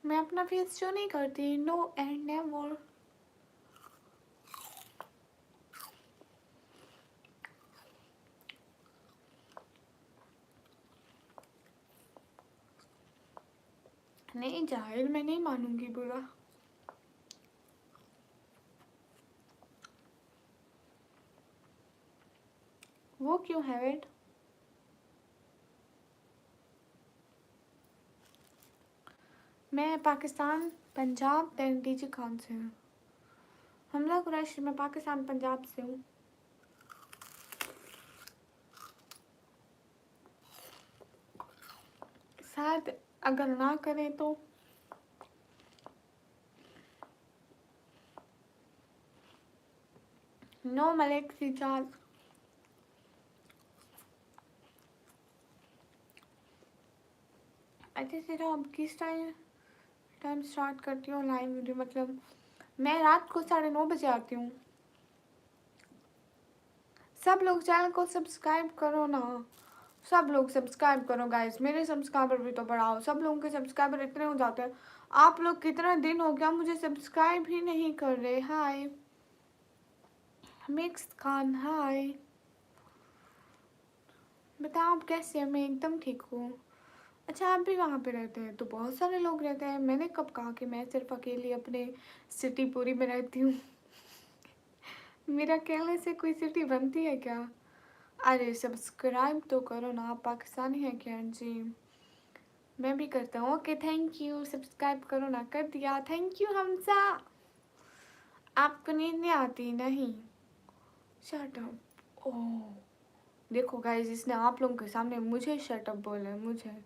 मैं अपना फेस शो नहीं करती, नो एंड नेवर। नहीं जाहिर, मैं नहीं मानूंगी बुरा। वो क्यों है वेट? मैं पाकिस्तान पंजाब डीजी खान से हूँ। हमला कुरैशी, मैं पाकिस्तान पंजाब से हूँ। शायद अगर ना करें तो। नो मलिक सिजाल। अच्छा सिरा, अब किस टाइम स्टार्ट करती हूँ लाइव वीडियो? मतलब मैं रात को 9:30 बजे आती हूँ। सब लोग चैनल को सब्सक्राइब करो ना। सब लोग सब्सक्राइब करो गाइस, मेरे सब्सक्राइबर भी तो बढ़ाओ। सब लोगों के सब्सक्राइबर इतने हो जाते हैं। आप लोग कितना दिन हो गया मुझे सब्सक्राइब ही नहीं कर रहे। हाय मिक्स खान, हाय। बताओ आप कैसे हैं? मैं एकदम ठीक हूँ। अच्छा आप भी वहाँ पे रहते हैं? तो बहुत सारे लोग रहते हैं। मैंने कब कहा कि मैं सिर्फ अकेली अपने सिटी पूरी में रहती हूँ? मेरा अकेले से कोई सिटी बनती है क्या? अरे सब्सक्राइब तो करो ना, आप पाकिस्तानी हैं क्या? जी मैं भी करता हूँ। ओके थैंक यू, सब्सक्राइब करो ना। कर दिया, थैंक यू हमसा। आपको नींद नहीं आती? नहीं, शट अप। ओह देखो गाइस, इसने आप लोगों के सामने मुझे शट अप बोला है। मुझे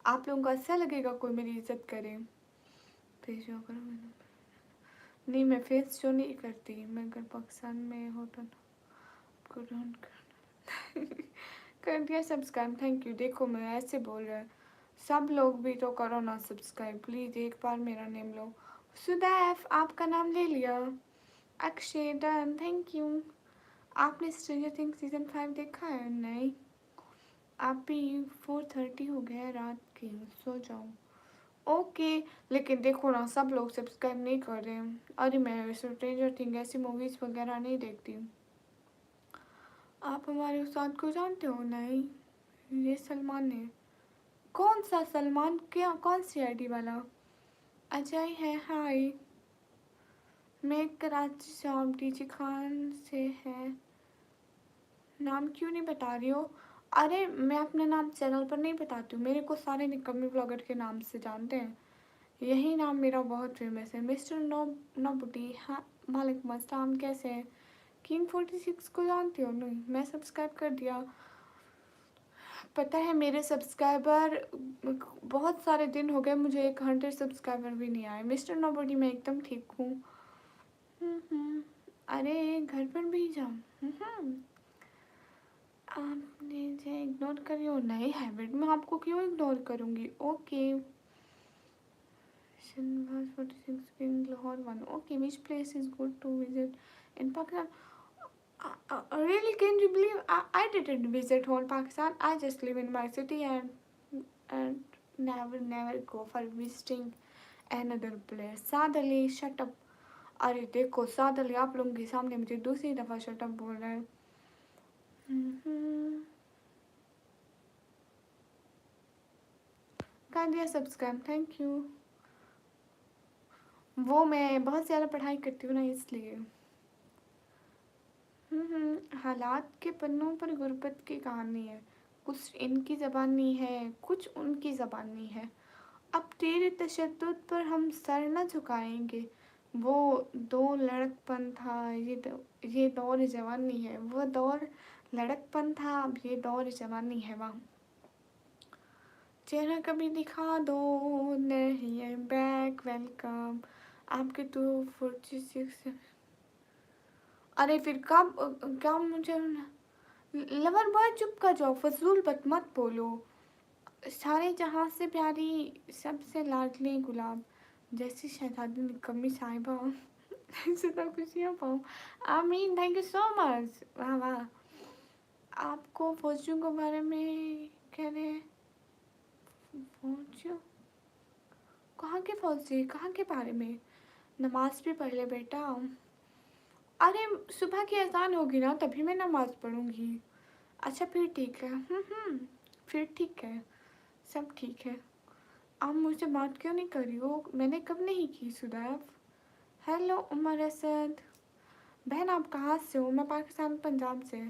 आप लोगों को अच्छा लगेगा कोई मेरी इज्जत करे? फेस शो करो। मैंने नहीं, मैं फेस शो नहीं करती। मैं अगर पाकिस्तान में हो तो कर दिया सब्सक्राइब, थैंक यू। देखो मैं ऐसे बोल रहा है, सब लोग भी तो करो ना सब्सक्राइब प्लीज़। एक बार मेरा नेम लो। सुदैफ आपका नाम ले लिया। Akshay done, thank you. आपने स्ट्रेंजर थिंग्स सीजन 5 देखा है? नहीं, आप भी 4:30 हो गया रात के, सो जाओ। ओके लेकिन देखो ना, सब लोग सब्सक्राइब नहीं कर रहे हैं। अरे मैं स्ट्रेंजर थिंग ऐसी मूवीज़ वगैरह नहीं देखती हूँ। आप हमारे उस्ताद को जानते हो? नहीं, ये सलमान है। कौन सा सलमान? क्या कौन सी आईडी वाला? अजय है, हाय। मैं कराची से हूँ, डीजी खान से है। नाम क्यों नहीं बता रही हो? अरे मैं अपना नाम चैनल पर नहीं बताती हूँ। मेरे को सारे निकम्मी ब्लॉगर के नाम से जानते हैं। यही नाम मेरा बहुत फेमस है। Mister nobody. हाँ, वालेकुम अस्सलाम, कैसे हैं? किंग 46 को जानती हो? नहीं, मैं सब्सक्राइब कर दिया। पता है मेरे सब्सक्राइबर बहुत सारे दिन हो गए, मुझे 100 सब्सक्राइबर भी नहीं आए। मिस्टर नोबडी, मैं एकदम ठीक हूँ। अरे घर पर भी जाऊँ? आपने मुझे इग्नोर करी हो? नई हैबिट में आपको क्यों इग्नोर करूँगी? Okay. Shinbaz 46 in Lahore one. Okay, which place is good to visit in Pakistan? Really, can you believe I didn't visit whole Pakistan? I just live in my city and never go for visiting another place. Saad Ali, shut up. अरे देखो साद अली आप लोगों के सामने मुझे दूसरी दफ़ा शट अप बोल रहे हैं। कर दिया सब्सक्राइब, थैंक यू। वो मैं बहुत ज़्यादा पढ़ाई करती हूँ ना, इसलिए। हालात के पन्नों पर गुर्बत की कहानी है। कुछ इनकी ज़बानी है, कुछ उनकी ज़बानी है। अब तेरे तशद्दुद पर हम सर न झुकाएंगे। वो दो लड़कपन था, ये दौर जवानी है। वो दौर लड़कपन था, अब ये दौर जवानी है। वाह, चेहरा कभी दिखा दो। नहीं, बैक वेलकम आपके 246। अरे फिर कब क्या मुझे लवर बॉय चुप कर जाओ, फजूल बात मत बोलो। सारे जहाँ से प्यारी, सबसे लाडली गुलाब, जैसी शहजादी निकम्मी साहिबा ऐसे तो खुशियाँ पाऊँ। आमीन, थैंक यू सो मच। वाह वाह। आपको फौजियों के बारे में कह रहे हैं? फौजियों? कहाँ के फौजी, कहाँ के बारे में? नमाज भी पढ़ ले बेटा। अरे सुबह की अजान होगी ना, तभी मैं नमाज पढ़ूंगी। अच्छा फिर ठीक है। फिर ठीक है, सब ठीक है। आप मुझसे बात क्यों नहीं कर रही हो? मैंने कब नहीं की सुदैफ। हेलो उमर असद। बहन आप कहाँ से हो? मैं पाकिस्तान, पंजाब से।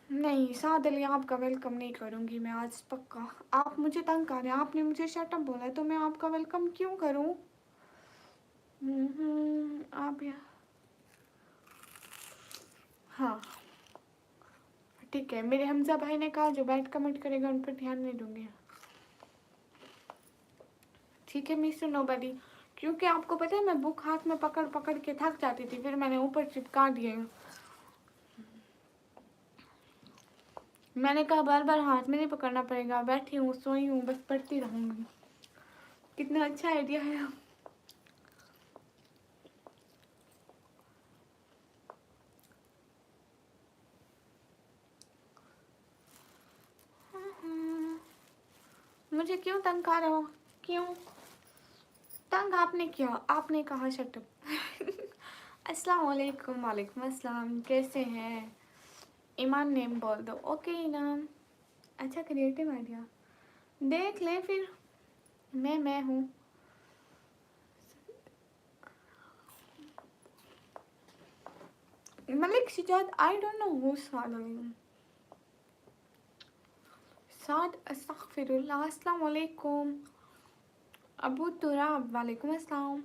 नहीं साद अली, आपका वेलकम नहीं करूँगी मैं आज, पक्का। आप मुझे तंग कर रहे हैं, आपने मुझे शट अप बोला है, तो मैं आपका वेलकम क्यों करूँ? आप यहाँ। हाँ ठीक है, मेरे हमजा भाई ने कहा जो बैड कमेंट करेगा उन पर ध्यान नहीं दूंगी। ठीक है मिस्टर नोबडी, क्योंकि आपको पता है मैं बुक हाथ में पकड़ पकड़ के थक जाती थी, फिर मैंने ऊपर चिपका दिए। मैंने कहा बार बार हाथ में नहीं पकड़ना पड़ेगा, बैठी हूँ, सोई हूँ, बस पढ़ती रहूँगी। कितना अच्छा आइडिया है। मुझे क्यों तंग कर रहे हो? क्यों तंग आपने किया? आपने कहा शट अप। अस्सलाम वालेकुम। वालेकुम अस्सलाम, कैसे हैं? ईमान नेम बोल दो। ओके ईमान, अच्छा क्रिएटिव आइडिया। देख ले फिर, मैं हूँ। Malik Shizat, I don't know who Saad. अस्तगफिरुल्लाह। अस्सलाम वालेकुम। अबू तुराब, वालेकुम अस्सलाम।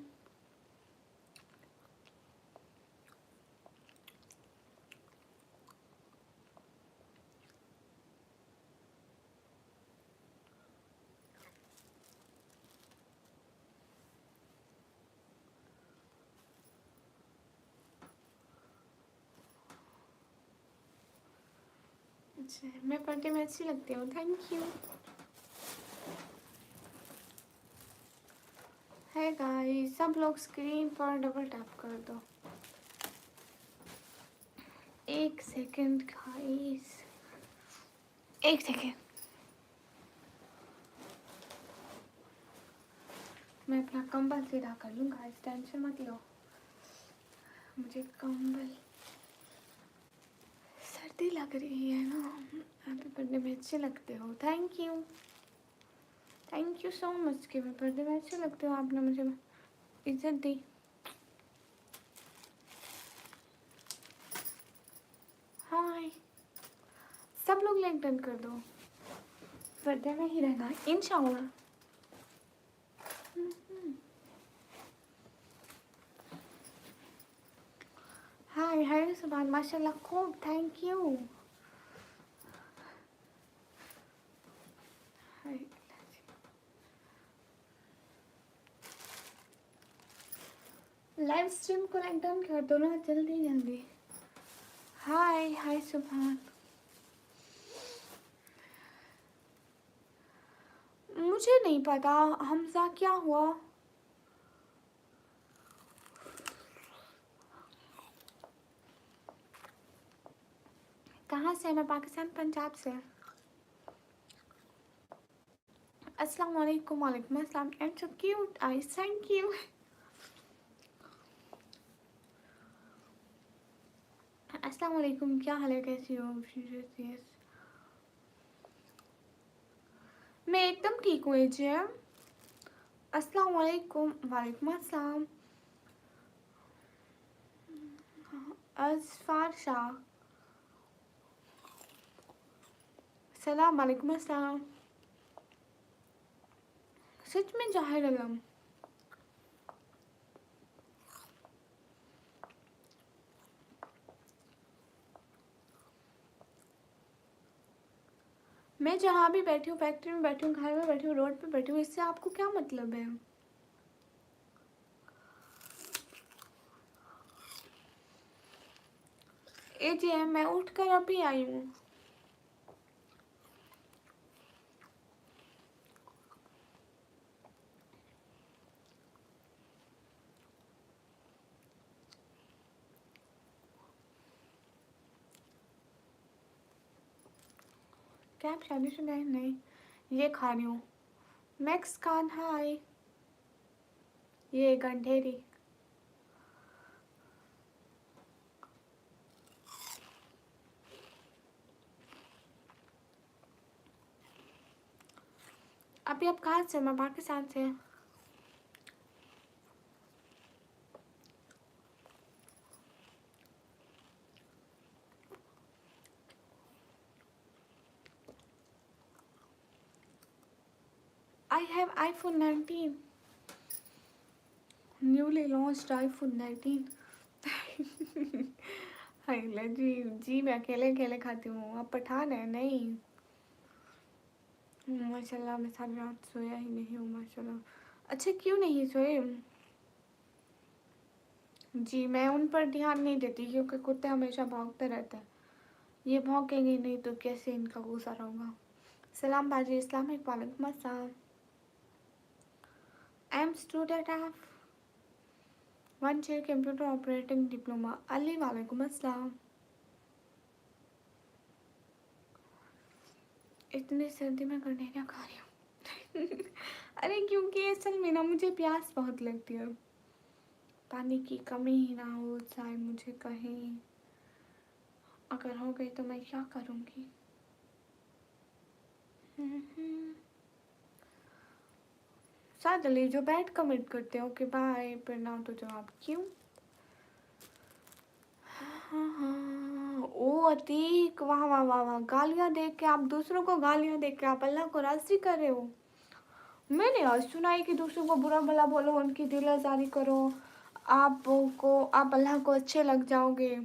अच्छा, मैं पढ़ने में अच्छी लगती हूँ, थैंक यू। है गाइस, सब लोग स्क्रीन पर डबल टैप कर दो। एक सेकंड गाइस, एक सेकंड। मैं अपना कंबल सीधा कर लूँ गाइस, टेंशन मत लो। मुझे कंबल, सर्दी लग रही है ना। आप पढ़ने में अच्छे लगते हो, thank you. Thank you so much कि मैं पर्दे में अच्छे लगते हो, आपने मुझे इज्जत दी। हाय, सब लोग लाइक डन कर दो, पर्दे में ही रहना इंशाल्लाह। हाय सुभान माशाल्लाह खूब, थैंक यू। लाइव स्ट्रीम को लाइक डाउन कर दो ना जल्दी जल्दी। हाय हाय सुभान। मुझे नहीं पता हमजा क्या हुआ। कहाँ से? मैं पाकिस्तान पंजाब से। अस्सलाम वालेकुम। वालेकुम अस्सलाम। And so cute ice, thank you. अस्सलाम वालेकुम, क्या हाल है, कैसी हो? मैं एकदम ठीक हूँ एजेम। अस्सलाम वालेकुम। वालेकुम अस्सलाम। अज़फार शाह, सलाम वालेकुम अस्सलाम। सच में जाहिर अलम। मैं जहाँ भी बैठी हूँ, फैक्ट्री में बैठी हूँ, घर में बैठी हूँ, रोड पे बैठी हूँ, इससे आपको क्या मतलब है? एजेम मैं उठकर अभी आई हूँ। क्या आप शादीशुदा हैं? नहीं, ये खा रही हूँ। मैक्स खान हाय। ये गंढेरी। अभी आप कहाँ से? मैं पाकिस्तान से। I have iPhone 19. Newly launched iPhone 19. हाय जी जी, मैं अकेले अकेले खाती हूँ। आप पठान है? नहीं माशाल्लाह, मैं सारी रात सोया ही नहीं हूँ माशाल्लाह। अच्छा क्यों नहीं सोए? जी मैं उन पर ध्यान नहीं देती क्योंकि कुत्ते हमेशा भौंकते रहते हैं। ये भौंकेंगे नहीं तो कैसे इनका गुजारा होगा। सलाम बाजी, इस्लाम वालेकुम अस्सलाम। I am student of 1 year computer operating diploma. Ali वालेकुम अस्सलाम। इतनी सर्दी में गंढेरिया खा रही हूँ। अरे क्योंकि असल में ना मुझे प्यास बहुत लगती है। पानी की कमी ही ना हो शायद मुझे कहीं, अगर हो गई तो मैं क्या करूँगी। साथ अली जो बैठ कमेंट करते हो कि बाय पर ना तो जवाब क्यों? ओ अतीक, वाह वाह वाह वाह। गालियाँ दे के आप दूसरों को, गालियाँ दे के आप अल्लाह को राज़ी कर रहे हो। मैंने आज सुना है कि दूसरों को बुरा भला बोलो, उनकी दिल आज़ारी करो, आप अल्लाह को अच्छे लग जाओगे।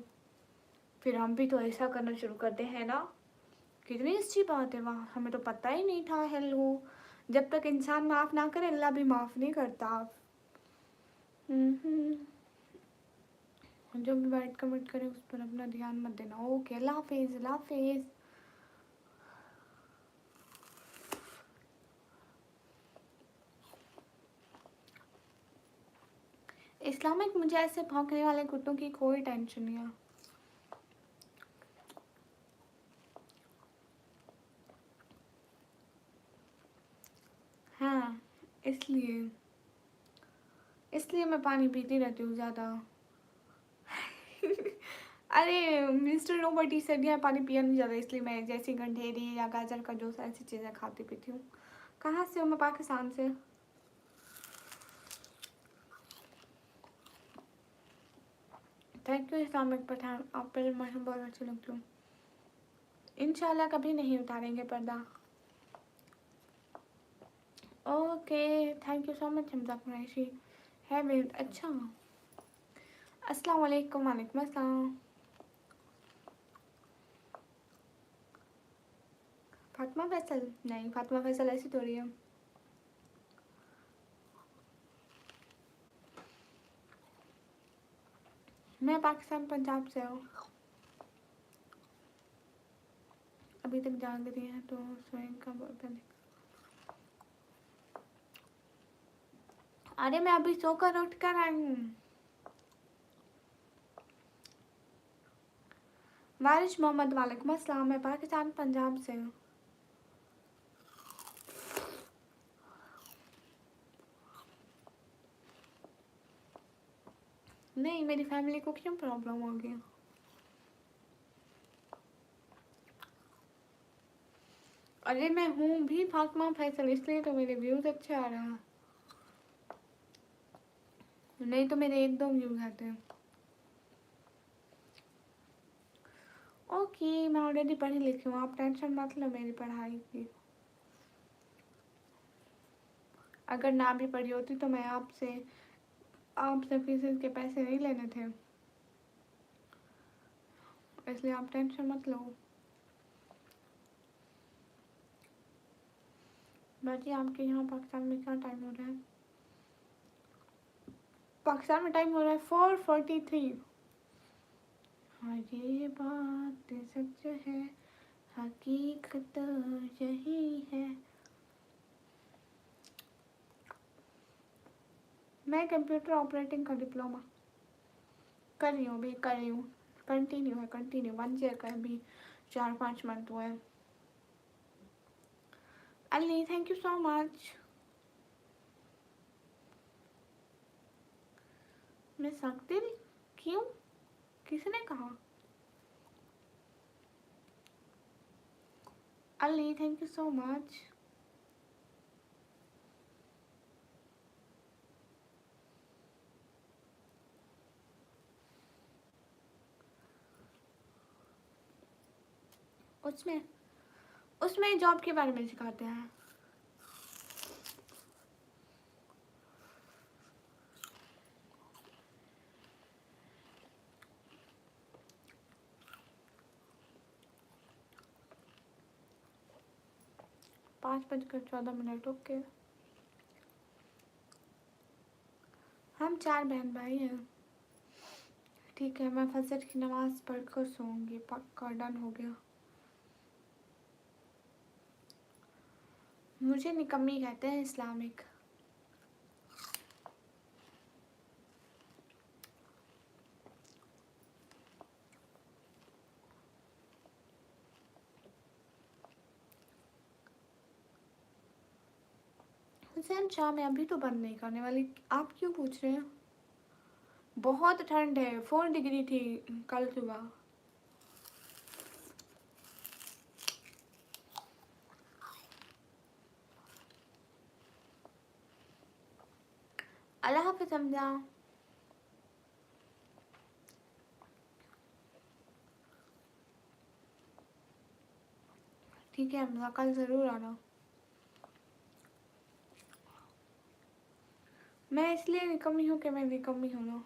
फिर हम भी तो ऐसा करना शुरू करते हैं ना। कितनी अच्छी बात है, वाह हमें तो पता ही नहीं था। हेलो, जब तक इंसान माफ़ ना करे अल्लाह भी माफ़ नहीं करता। जो भी बैठ कमेंट करे उस पर अपना ध्यान मत देना। ओके अल्लाह हाफिज़, अल्लाह हाफिज़। इस्लामिक, मुझे ऐसे भौंकने वाले कुत्तों की कोई टेंशन नहीं है। हाँ इसलिए इसलिए मैं पानी पीती रहती हूँ ज़्यादा। अरे मिस्टर नोबडी से दिया पानी पिया नहीं जाता, इसलिए मैं जैसे गंढेरी या गाजर का जूस ऐसी चीज़ें खाती पीती हूँ। कहाँ से हो? मैं पाकिस्तान से। थैंक यू इस्लामिक पठान, आप पर मुझे बहुत अच्छी लगती हूँ। इंशाल्लाह कभी नहीं उतारेंगे पर्दा। Okay thank you so much Hamza Qureshi. है अच्छा अस्सलाम वालेकुम। वालेकुम अस्सलाम। फातिमा फैसल नहीं, फातिमा फैसल ऐसी थोड़ी है। मैं पाकिस्तान पंजाब से हूँ। अभी तक जाग रही है तो स्वयं का बर्तन। अरे मैं अभी सोकर उठ कर आई हूँ। वारिश मोहम्मद वालेकुम अस्सलाम, मैं पाकिस्तान पंजाब से हूँ। नहीं, मेरी फैमिली को क्यों प्रॉब्लम होगी? अरे मैं हूँ भी फातिमा फैसल, इसलिए तो मेरे व्यूज अच्छे आ रहे हैं, नहीं तो मेरे 1-2 व्यूज आते हैं। ओके, मैं ऑलरेडी पढ़ी लिखी हूँ, आप टेंशन मत लो मेरी पढ़ाई की। अगर ना भी पढ़ी होती तो मैं आपसे फीस के पैसे नहीं लेने थे, इसलिए आप टेंशन मत लो। बाकी आपके यहाँ पाकिस्तान में क्या टाइम हो रहा है? पाकिस्तान में टाइम हो रहा है 4:43। हाँ ये बात सच है, हकीकत यही है। मैं कंप्यूटर ऑपरेटिंग का डिप्लोमा कर रही हूँ, अभी कर रही हूँ, कंटिन्यू 1 ईयर का, अभी 4-5 मंथ हुए हैं। Ali thank you so much. मैं सकदिल क्यों, किसने कहा? Ali thank you so much. उसमें उसमें जॉब के बारे में सिखाते हैं। पाँच 5:14। ओके, हम 4 बहन भाई हैं। ठीक है, मैं फजर की नमाज पढ़कर सोऊंगी, पक्का डन हो गया। मुझे निकम्मी कहते हैं इस्लामिक। हुसैन शाह मैं अभी तो बंद नहीं करने वाली, आप क्यों पूछ रहे हैं? बहुत ठंड है, 4 डिग्री थी कल सुबह। अल्लाह हाफ़िज़ समझा। ठीक है हमजा, कल ज़रूर आना। मैं इसलिए निकम्मी हूँ कि मैं निकम्मी हूँ ना।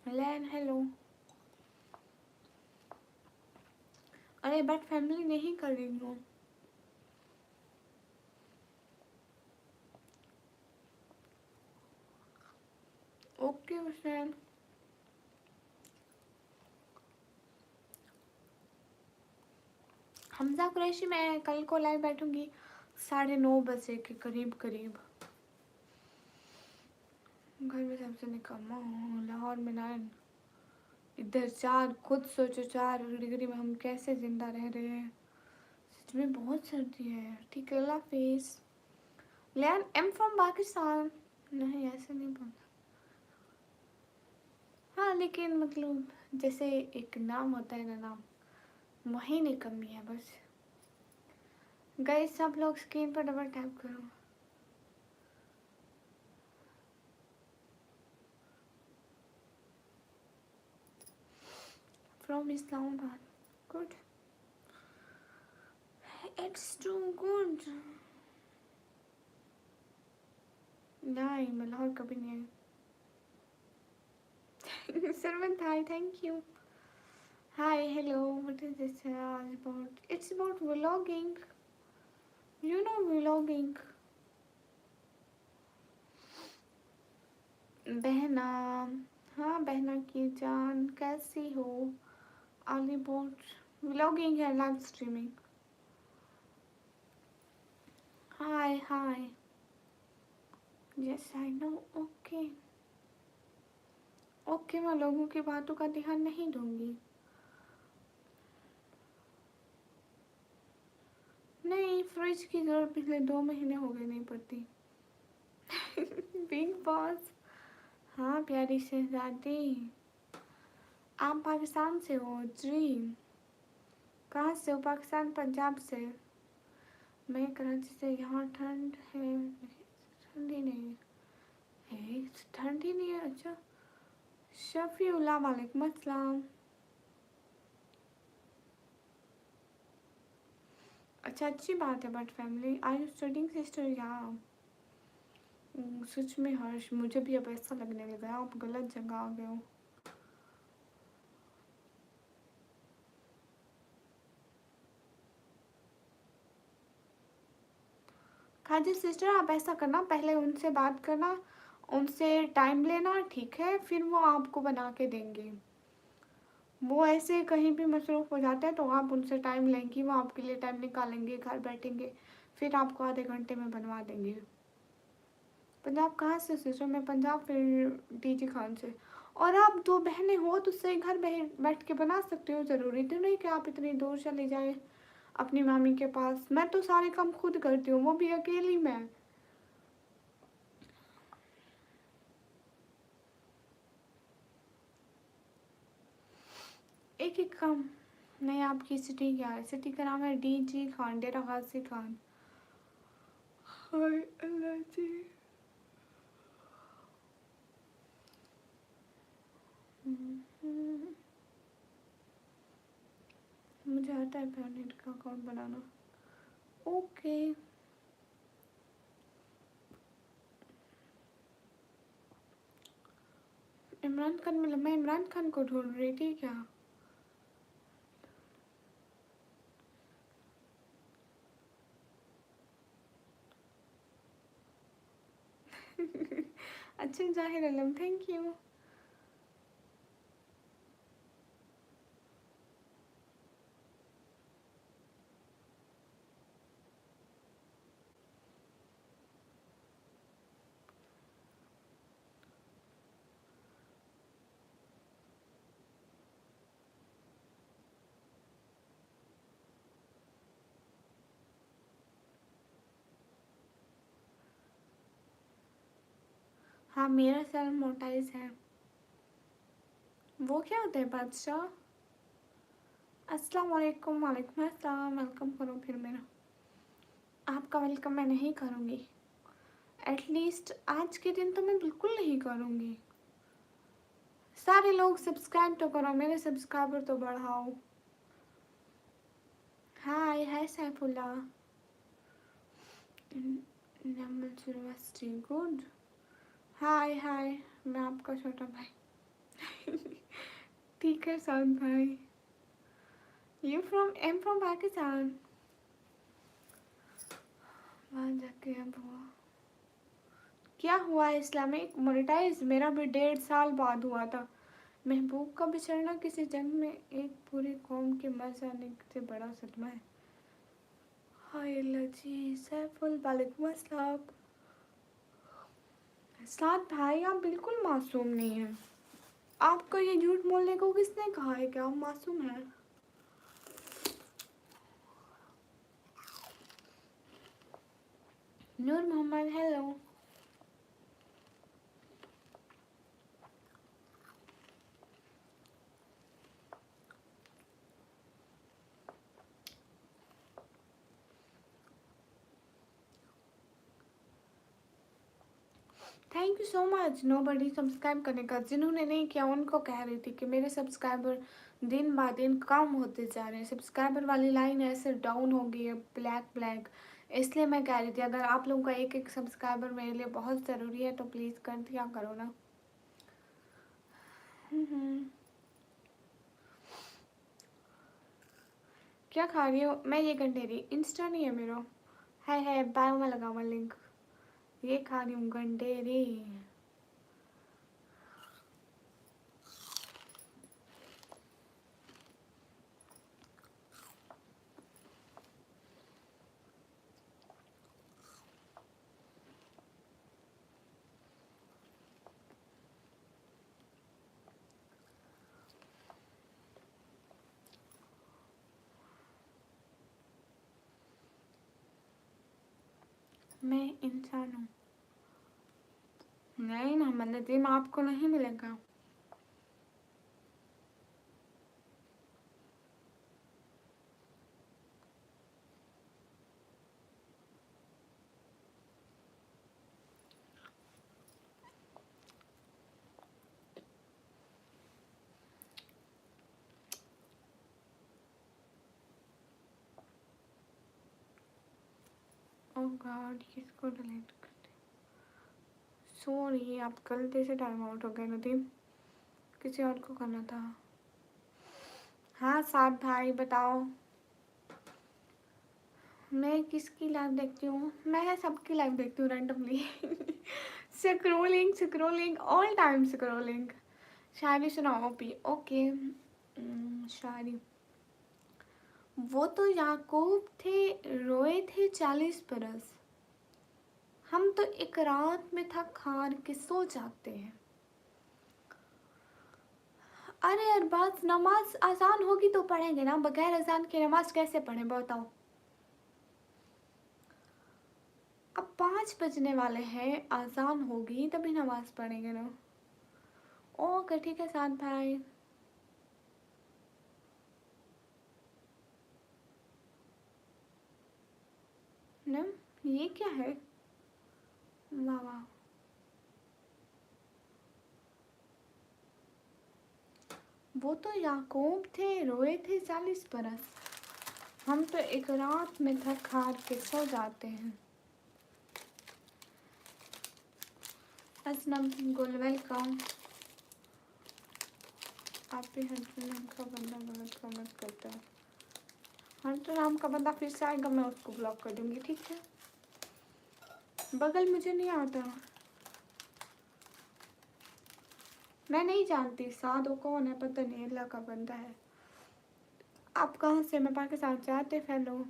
लैन हेलो। अरे बट फैमिली नहीं कर रही हूँ। ओके हुसैन। हमजा कुरैशी, मैं कल को लाइव बैठूंगी 9:30 के करीब। घर में सबसे निकम्मा हूँ, लाहौर में 9, इधर 4। खुद सोचो 4 डिग्री में हम कैसे जिंदा रह रहे हैं। सच में बहुत सर्दी है। ठीक है, अल्लाह हाफिज़। लैन एम फ्रॉम पाकिस्तान। नहीं ऐसे नहीं बोलना। हाँ लेकिन मतलब जैसे एक नाम होता है ना, नाम वही निकम्मी है बस। गाइस सब लोग स्क्रीन पर डबल टैप करो। from Islamabad. Good. It's too good. नहीं, मैं लाहौर कभी नहीं आई. Sarvan, hi, thank you. Hi, hello. What is this about? It's about vlogging. You know vlogging. बहना, हाँ बहना की जान कैसी हो? ऑल अबाउट vlogging है, live streaming. Hi hi. Yes I know. Okay okay, मैं लोगों की बातों का ध्यान नहीं दूंगी. नहीं, फ्रिज की जरूरत पिछले 2 महीने हो गए नहीं पड़ती. Big boss. हाँ प्यारी शहजादी. आप पाकिस्तान से हो जी? कहाँ से हो? पाकिस्तान, पंजाब से. मैं कराची से. यहाँ ठंड है? ठंडी नहीं है. ठंडी नहीं है. अच्छा. शफीउल्लाह, वालेकुम अस्सलाम. अच्छा, अच्छी बात है. But family, I you studying sister? या सच में हर्ष, मुझे भी अब ऐसा लगने लगा है आप गलत जगह आ गए हो. खाजी सिस्टर, आप ऐसा करना, पहले उनसे बात करना, उनसे टाइम लेना, ठीक है? फिर वो आपको बना के देंगे. वो ऐसे कहीं भी मसरूफ़ हो जाते हैं, तो आप उनसे टाइम लेंगी, वो आपके लिए टाइम निकालेंगे, घर बैठेंगे, फिर आपको आधे घंटे में बनवा देंगे. पंजाब कहाँ से सिस्टर? मैं पंजाब, फिर डीजी खान से. और आप 2 बहनें हो तो सही घर बैठ के बना सकते हो. ज़रूरी तो नहीं कि आप इतनी दूर चले जाए अपनी मामी के पास. मैं तो सारे काम खुद करती हूँ, वो भी अकेली मैं. एक एक काम. नहीं, आपकी सिटी क्या है? सिटी का नाम है डीजी खान, डेरा गाजी खान. हाय अल्लाह जी. मुझे आता है पैनेट का अकाउंट बनाना. ओके. इमरान खान मिला? मैं इमरान खान को ढूंढ रही थी क्या? अच्छा, जाहिर आलम, थैंक यू. हाँ, मेरा सर मोटाइज है. वो क्या होता है बादशाह? अस्सलाम वालेकुम. वालेकुम अस्सलाम. वेलकम करो फिर मेरा. आपका वेलकम मैं नहीं करूँगी. एटलीस्ट आज के दिन तो मैं बिल्कुल नहीं करूँगी. सारे लोग सब्सक्राइब तो करो, मेरे सब्सक्राइबर तो बढ़ाओ. हाय हाय सैफुल्ला. यूनिवर्सिटी. गुड. हाय हाय. मैं आपका छोटा भाई. ठीक है साउंड भाई. You from? I'm from Pakistan. वहाँ जाके अब हुआ क्या? हुआ इस्लामिक मोनेटाइज? मेरा भी 1.5 साल बाद हुआ था. महबूब का बिछड़ना किसी जंग में एक पूरी कौम के मर जाने से बड़ा सदमा है. हाय अल्लाह जी. सैफुल, वालेकुम अस्सलाम. साथ भाई, आप बिल्कुल मासूम नहीं हैं. आपको ये झूठ बोलने को किसने कहा है कि आप मासूम हैं? Noor Mohammad, hello. Thank you so much. Nobody subscribe करने का. जिन्होंने नहीं किया उनको कह रही थी कि मेरे सब्सक्राइबर दिन ब दिन कम होते जा रहे हैं। सब्सक्राइबर वाली लाइन ऐसे डाउन हो गई है, ब्लैक ब्लैक। इसलिए मैं कह रही थी अगर आप लोगों का एक एक सब्सक्राइबर मेरे लिए बहुत ज़रूरी है तो प्लीज़ कर दिया करो ना। क्या खा रही हो? मैं ये गंडेरी, इंस्टा नहीं है मेरा। है बायो में लगा हुआ लिंक। ये खा रही हूँ गंडेरी। मैं इंसान हूँ। नहीं ना, मतलब जिम आपको नहीं मिलेगा। ओह गॉड, किसको डिलीट कर दे? सॉरी, आप गलती से टाइम आउट हो गए नदीम, किसी और को करना था। हाँ साथ भाई बताओ। मैं किसकी लाइव देखती हूँ? मैं सबकी लाइव देखती हूँ randomly. Scrolling scrolling all time scrolling. शायरी सुनाओ पी। ओके। शायरी। वो तो याकूब थे, रोए थे 40 बरस। हम तो एक रात में थक हार के सो जाते हैं। अरे यार बात, नमाज आसान होगी तो पढ़ेंगे ना, बगैर अजान के नमाज कैसे पढ़ें बताओ। अब 5 बजने वाले हैं, आजान होगी तभी नमाज पढ़ेंगे ना। ओके ठीक है साथ भाई। न ये क्या है? वाह वाह। वो तो याकूब थे, रोए थे 40 बरस। हम तो एक रात में थक हार के सो जाते हैं। असलम गुल वेलकम। आप भी हंटर नाम का बंदा गलत कमेंट करता है। हंटर नाम का बंदा फिर से आएगा, मैं उसको ब्लॉक कर दूंगी, ठीक है। बगल मुझे नहीं आता, मैं नहीं जानती। साधु कौन है पता नहीं, अल्लाह का बंदा है। आप कहाँ से? मैं पाकिस्तान से। आते फैलो।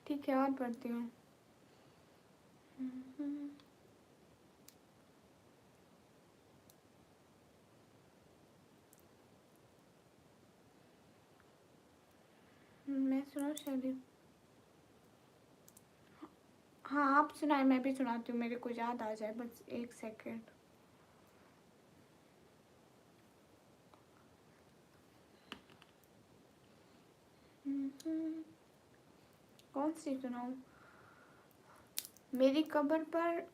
ठीक है और पढ़ती हूँ। मैं सुना शायरी। हाँ आप सुनाए, मैं भी सुनाती हूँ, मेरे को याद आ जाए बस एक सेकेंड। कौन सी सुनाऊँ? मेरी कब्र पर।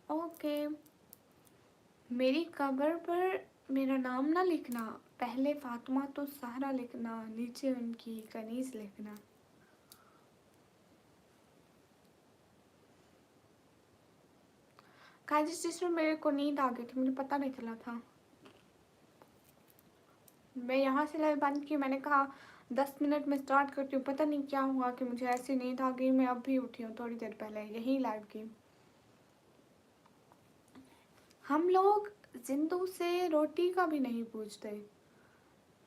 ओके। मेरी कब्र पर मेरा नाम ना लिखना, पहले फातिमा तो सहरा लिखना, नीचे उनकी कनीज लिखना। काजी सिस्टर, मेरे को नींद आ गई थी, मुझे पता नहीं चला था। मैं यहाँ से लाइव बंद की, मैंने कहा 10 मिनट में स्टार्ट करती हूँ, पता नहीं क्या हुआ कि मुझे ऐसी नींद आ गई। मैं अब भी उठी हूँ थोड़ी देर पहले, यही लाइव की। हम लोग जिंदू से रोटी का भी नहीं पूछते,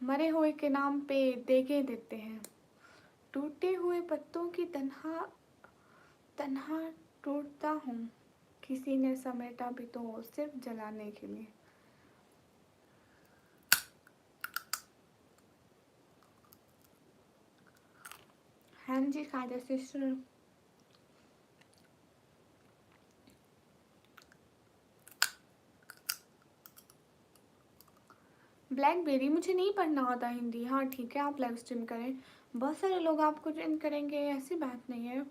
मरे हुए के नाम पे देगे देते हैं। टूटे हुए पत्तों की तन्हा तन्हा टूटता हूँ, किसी ने समेटा भी तो सिर्फ जलाने के लिए। हाँ जी खाजा सिस्टर। ब्लैकबेरी, मुझे नहीं पढ़ना आता हिंदी। हाँ ठीक है, आप लाइव स्ट्रीम करें, बहुत सारे लोग आपको ज्वाइन करेंगे, ऐसी बात नहीं है।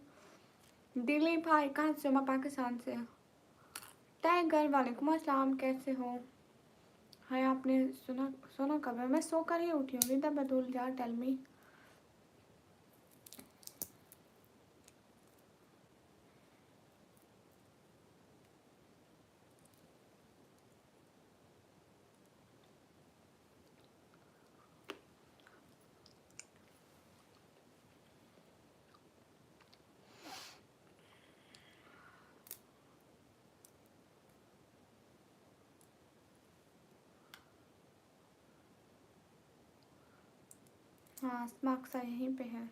दिलीप भाई कहाँ से हो? मैं पाकिस्तान से। टाइगर वालेकुम अस्सलाम, कैसे हो? हाय, आपने सुना सोना कब है? मैं सो कर ही उठी हूँ। रिदा बदुल यार, टेल मी। हाँ, स्मार्क्सा यहीं पे है।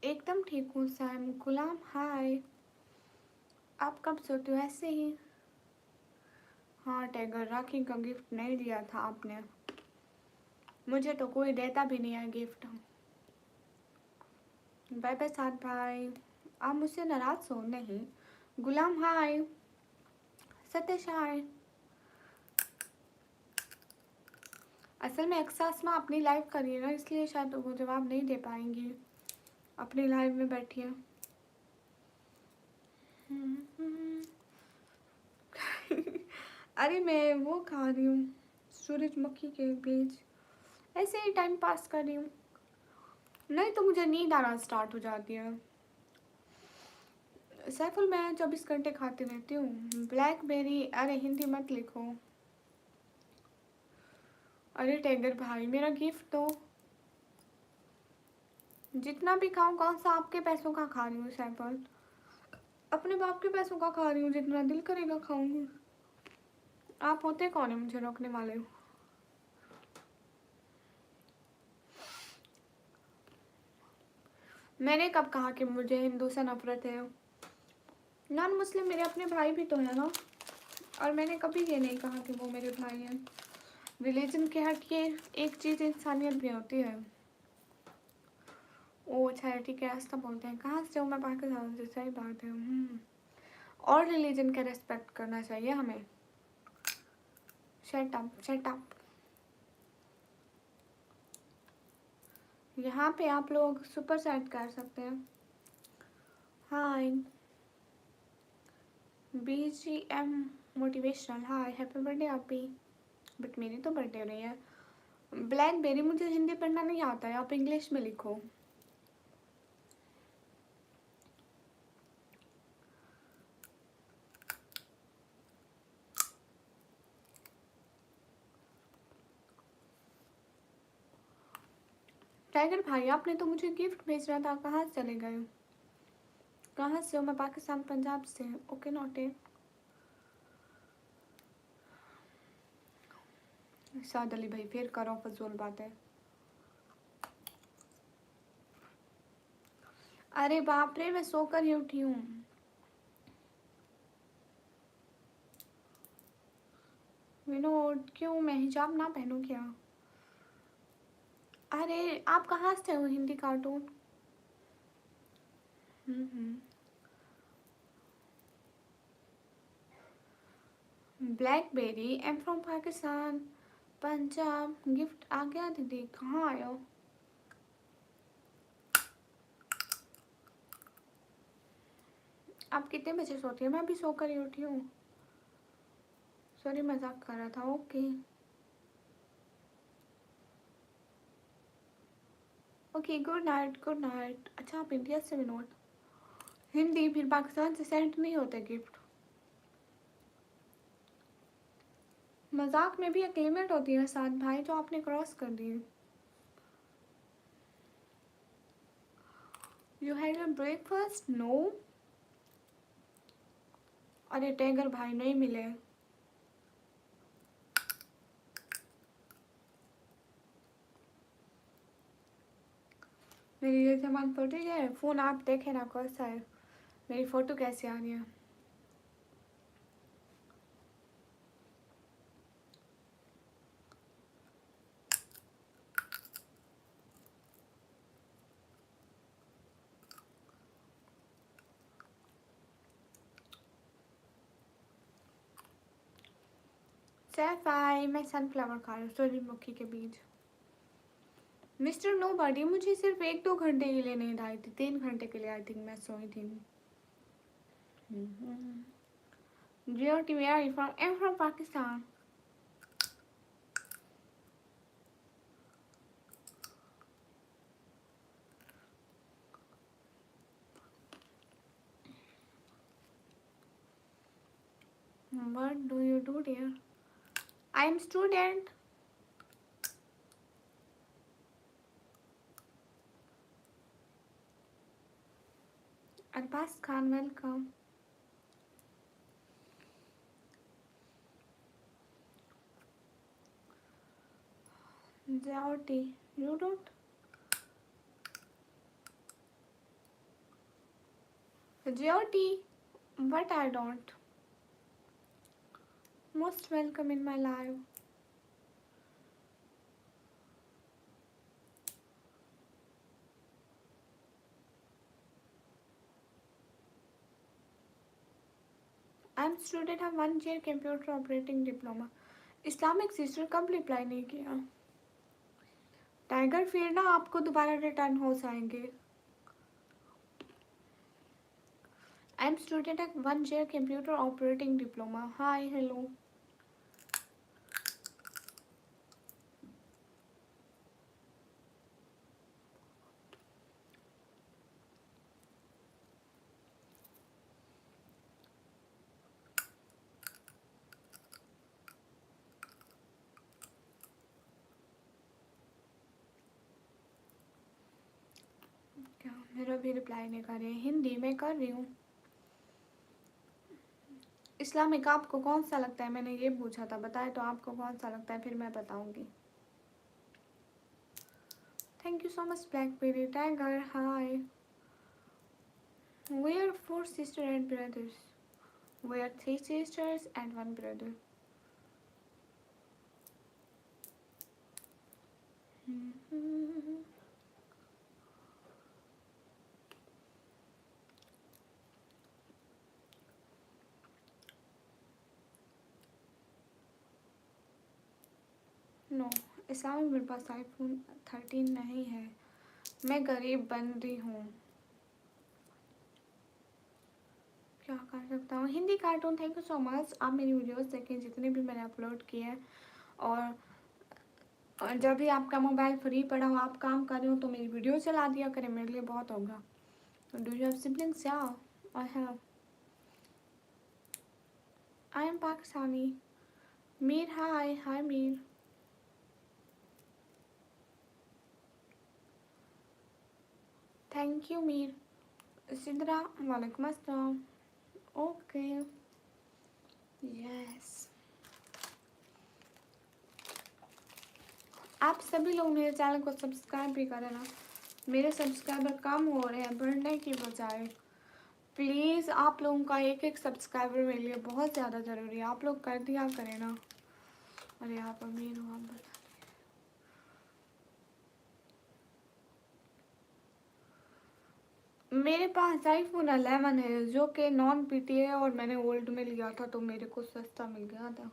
एकदम ठीक हूँ सैम। गुलाम हाय, आप कब सोते हो? ऐसे ही। हाँ टाइगर, राखी का गिफ्ट नहीं दिया था आपने। मुझे तो कोई देता भी नहीं है गिफ्ट। बाय बाय साथ भाई। आप मुझसे नाराज हो? नहीं। गुलाम हाय, सतीश हाय। असल में एक्सास माँ अपनी लाइव कर रही है ना, इसलिए शायद वो जवाब नहीं दे पाएंगी। अपनी लाइव में बैठी है। अरे मैं वो खा रही हूँ, सूरजमुखी के बीज। ऐसे ही टाइम पास कर रही हूँ। नहीं तो मुझे नींद आना स्टार्ट हो जाती है। सैफुल मैं 24 घंटे खाती रहती हूँ। ब्लैकबेरी, अरे हिंदी मत लिखो। अरे टाइगर भाई, मेरा गिफ्ट दो। जितना भी खाऊं, कौन सा आपके पैसों का खा रही हूँ सैफुल? अपने बाप के पैसों का खा रही हूँ, जितना दिल करेगा खाऊंगी। आप होते कौन है मुझे रोकने वाले? मैंने कब कहा कि मुझे हिंदू से नफरत है? नॉन मुस्लिम मेरे अपने भाई भी तो है ना। और मैंने कभी ये नहीं कहा कि वो मेरे भाई हैं। रिलीजन के हट ये एक चीज़ इंसानियत भी होती है। ओ अच्छा है, ठीक है। ऐसा बोलते हैं। कहाँ से हो? मैं पाकिस्तान से। सही बात है। और रिलीजन का रेस्पेक्ट करना चाहिए हमें। Shut up, shut up. यहाँ पे आप लोग सुपर चैट कर सकते हैं। हाय BGM motivational, hi happy birthday आप भी। बट मेरी तो बर्थडे नहीं है। ब्लैकबेरी, मुझे हिंदी पढ़ना नहीं आता है, आप इंग्लिश में लिखो। टाइगर भाई, आपने तो मुझे गिफ्ट भेजना था, कहाँ से चले गए? कहाँ से हो? मैं पाकिस्तान पंजाब से। Okay noted. साद अली भाई फिर करो फजूल बातें। अरे बाप रे, मैं सोकर ही उठी हूँ। विनोद, क्यों मैं हिजाब ना पहनूं क्या? अरे आप कहाँ से हो? Hindi cartoon. BlackBerry, I'm from Pakistan Punjab. Gift आ गया दीदी, कहाँ आयो? आप कितने बजे सोती है? मैं अभी सोकर ही उठी हूँ। सॉरी, मजाक कर रहा था। Okay okay, good night good night. अच्छा आप इंडिया से? विनोद हिंदी, फिर पाकिस्तान से सेंड नहीं होते गिफ्ट। मजाक में भी एक लिमिट होती है साथ भाई, जो आपने क्रॉस कर दी। You had your breakfast? No. अरे टाइगर भाई नहीं मिले। मेरी ये सामान फोटो है। फ़ोन आप देखे ना कैसा है, मेरी फ़ोटो कैसे आ रही है। सैफाई, मैं सनफ्लावर खा रही हूँ, सूरजमुखी के बीज। मिस्टर नो बॉडी, मुझे सिर्फ 1-2 घंटे के लिए नींद आई थी, 3 घंटे के लिए आई थिंक मैं सोई थी। जियो टी, where are you from? I am from Pakistan. What do you do dear? I am student. Arbas Khan, welcome. Jyoti, you don't? Jyoti, but I don't. Most welcome in my live. I am student of 1 year computer operating diploma. Islamic sister कब रिप्लाई नहीं किया? टाइगर फिर ना आपको दोबारा रिटर्न हो जाएंगे। I am student of 1 year computer operating diploma. Hi, hello. क्या मेरा भी रिप्लाई नहीं कर रहे? हिंदी में कर रही हूँ। इस्लामिक आपको कौन सा लगता है? मैंने ये पूछा था, बताए तो आपको कौन सा लगता है, फिर मैं बताऊंगी। Thank you so much blackberry tiger. Hi. We are 4 sisters and brothers. We are 3 sisters and 1 brother. No Islamic, मेरे पास iPhone 13 नहीं है, मैं गरीब बन रही हूँ, क्या कर सकता हूँ। Hindi cartoon, thank you so much. आप मेरी वीडियोस देखें जितने भी मैंने अपलोड किए हैं, और जब भी आपका मोबाइल फ्री पड़ा हो, आप काम कर रहे हो, तो मेरी वीडियो चला दिया करें, मेरे लिए बहुत होगा। Do you have siblings? या I have. I am Pakistani. Mir, hi. Hi Mir. Thank you Mir. Sidra, वालेकुम अस्सलाम। Okay, yes. आप सभी लोग मेरे चैनल को सब्सक्राइब भी करें ना, मेरे सब्सक्राइबर कम हो रहे हैं बढ़ने की बजाय। प्लीज़ आप लोगों का एक एक सब्सक्राइबर मेरे लिए बहुत ज़्यादा ज़रूरी है, आप लोग कर दिया करें ना। अरे आप अमीर हो, आप बता। मेरे पास iPhone 11 है जो कि नॉन पीटी है, और मैंने ओल्ड में लिया था तो मेरे को सस्ता मिल गया था।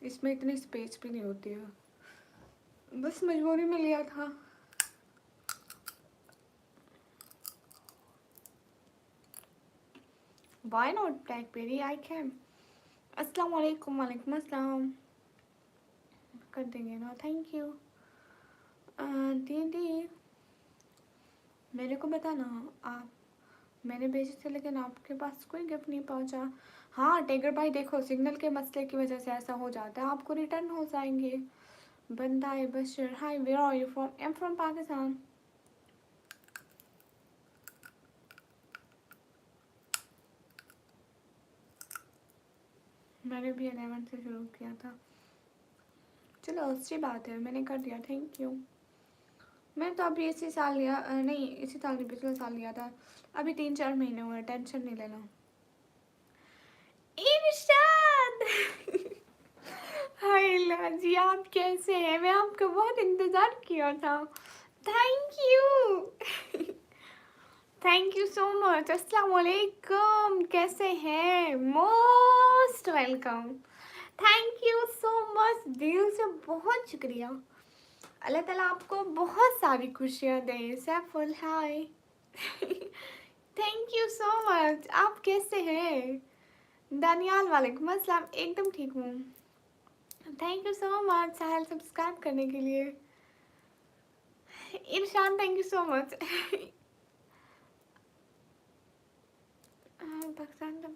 इसमें इतनी स्पेस भी नहीं होती है, बस मजबूरी में लिया था। Why not BlackBerry? I can. अस्सलाम वालेकुम। वालेकुम अस्सलाम। कर देंगे ना, थैंक यू। दीदी मेरे को बताना, आप, मैंने भेजे थे लेकिन आपके पास कोई गिफ्ट नहीं पहुंचा। हाँ टाइगर भाई, देखो सिग्नल के मसले की वजह से ऐसा हो जाता है, आपको रिटर्न हो जाएंगे। बंदा है Bashar, hi, where are you from? I am from Pakistan. मैंने भी 11 से शुरू किया था। चलो अच्छी बात है, मैंने कर दिया, थैंक यू। मैं तो अभी इसी साल लिया, नहीं इसी साल नहीं, पिछले साल लिया था। अभी 3-4 महीने हुए, टेंशन नहीं लेना। इरशाद हाय लाजी, आप कैसे हैं? मैं आपका बहुत इंतज़ार किया था। Thank you thank you so much. अस्सलाम वालेकुम, कैसे हैं? Most welcome. Thank you so much, दिल से बहुत शुक्रिया। अल्लाह ताला आपको बहुत सारी खुशियाँ दे। Saiful hi. Thank you so much. आप कैसे हैं? दानियाल वालेकुम अस्सलाम, एकदम ठीक हूँ। Thank you so much Sahil subscribe करने के लिए। Irshan thank you so much. Pakistan का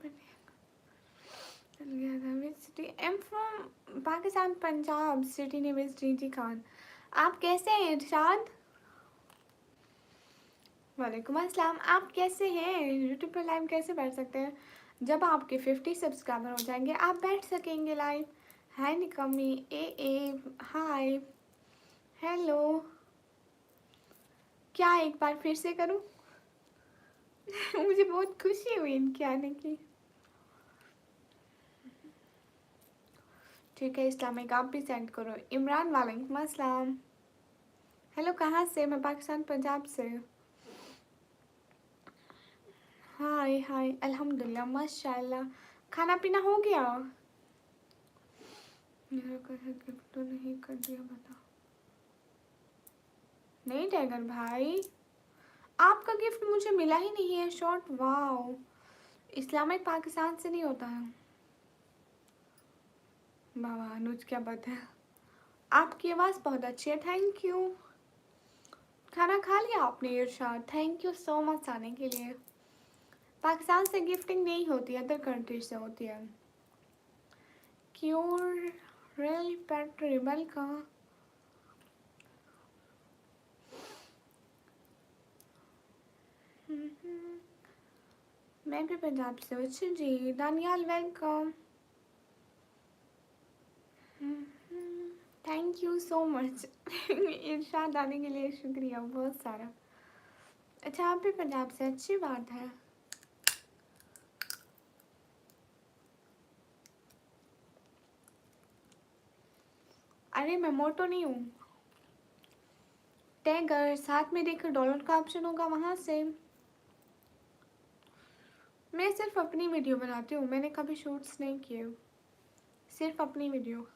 city, I'm from Pakistan, Punjab city ने मिस जी खान। आप कैसे हैं इरशाद? वालेकुम अस्सलाम। आप कैसे हैं? यूट्यूब पर लाइव कैसे बैठ सकते हैं? जब आपके 50 सब्सक्राइबर हो जाएंगे आप बैठ सकेंगे लाइव। हाय निकमी, ए हाय, हेलो। क्या एक बार फिर से करूं? मुझे बहुत खुशी हुई इनके आने की। ठीक है, इस्लामिक आप भी सेंड करो। इमरान वालेकुम अस्सलाम। हेलो, कहाँ से? मैं पाकिस्तान पंजाब से। हाय हाय, अल्हम्दुलिल्लाह माशाल्लाह। खाना पीना हो गया? गिफ्ट तो नहीं कर दिया, बता। नहीं टाइगर भाई, आपका गिफ्ट मुझे मिला ही नहीं है। Short, wow. इस्लामिक पाकिस्तान से नहीं होता है। बाबा अनुज, क्या बात है। आपकी आवाज़ बहुत अच्छी है, थैंक यू। खाना खा लिया आपने इरशाद? थैंक यू सो मच आने के लिए। पाकिस्तान से गिफ्टिंग नहीं होती, अदर कंट्री से होती है। क्योर रियल पेट रिबल का। मैं भी पंजाब से हूँ। अच्छा जी, Daniyal welcome. Thank you so much. Irshad आने के लिए शुक्रिया बहुत सारा। अच्छा, आप भी पंजाब से, अच्छी बात है। अरे मैं मोटो नहीं हूँ। टैगर साथ में देखकर डॉलर का ऑप्शन होगा, वहाँ से। मैं सिर्फ अपनी वीडियो बनाती हूँ, मैंने कभी शूट्स नहीं किए। सिर्फ अपनी वीडियो,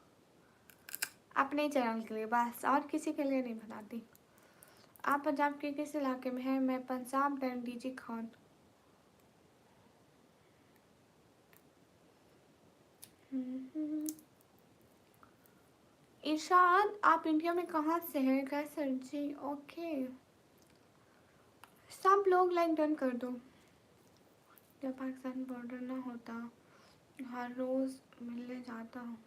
अपने चैनल के लिए बस, और किसी के लिए नहीं बनाती। आप पंजाब के किस इलाके में हैं? मैं पंजाब डीजी खान। इरशाद, आप इंडिया में कहाँ से हैं? कैसर जी, ओके। सब लोग लाइक डन कर दो। जब पाकिस्तान बॉर्डर ना होता, हर रोज़ मिलने जाता हूँ।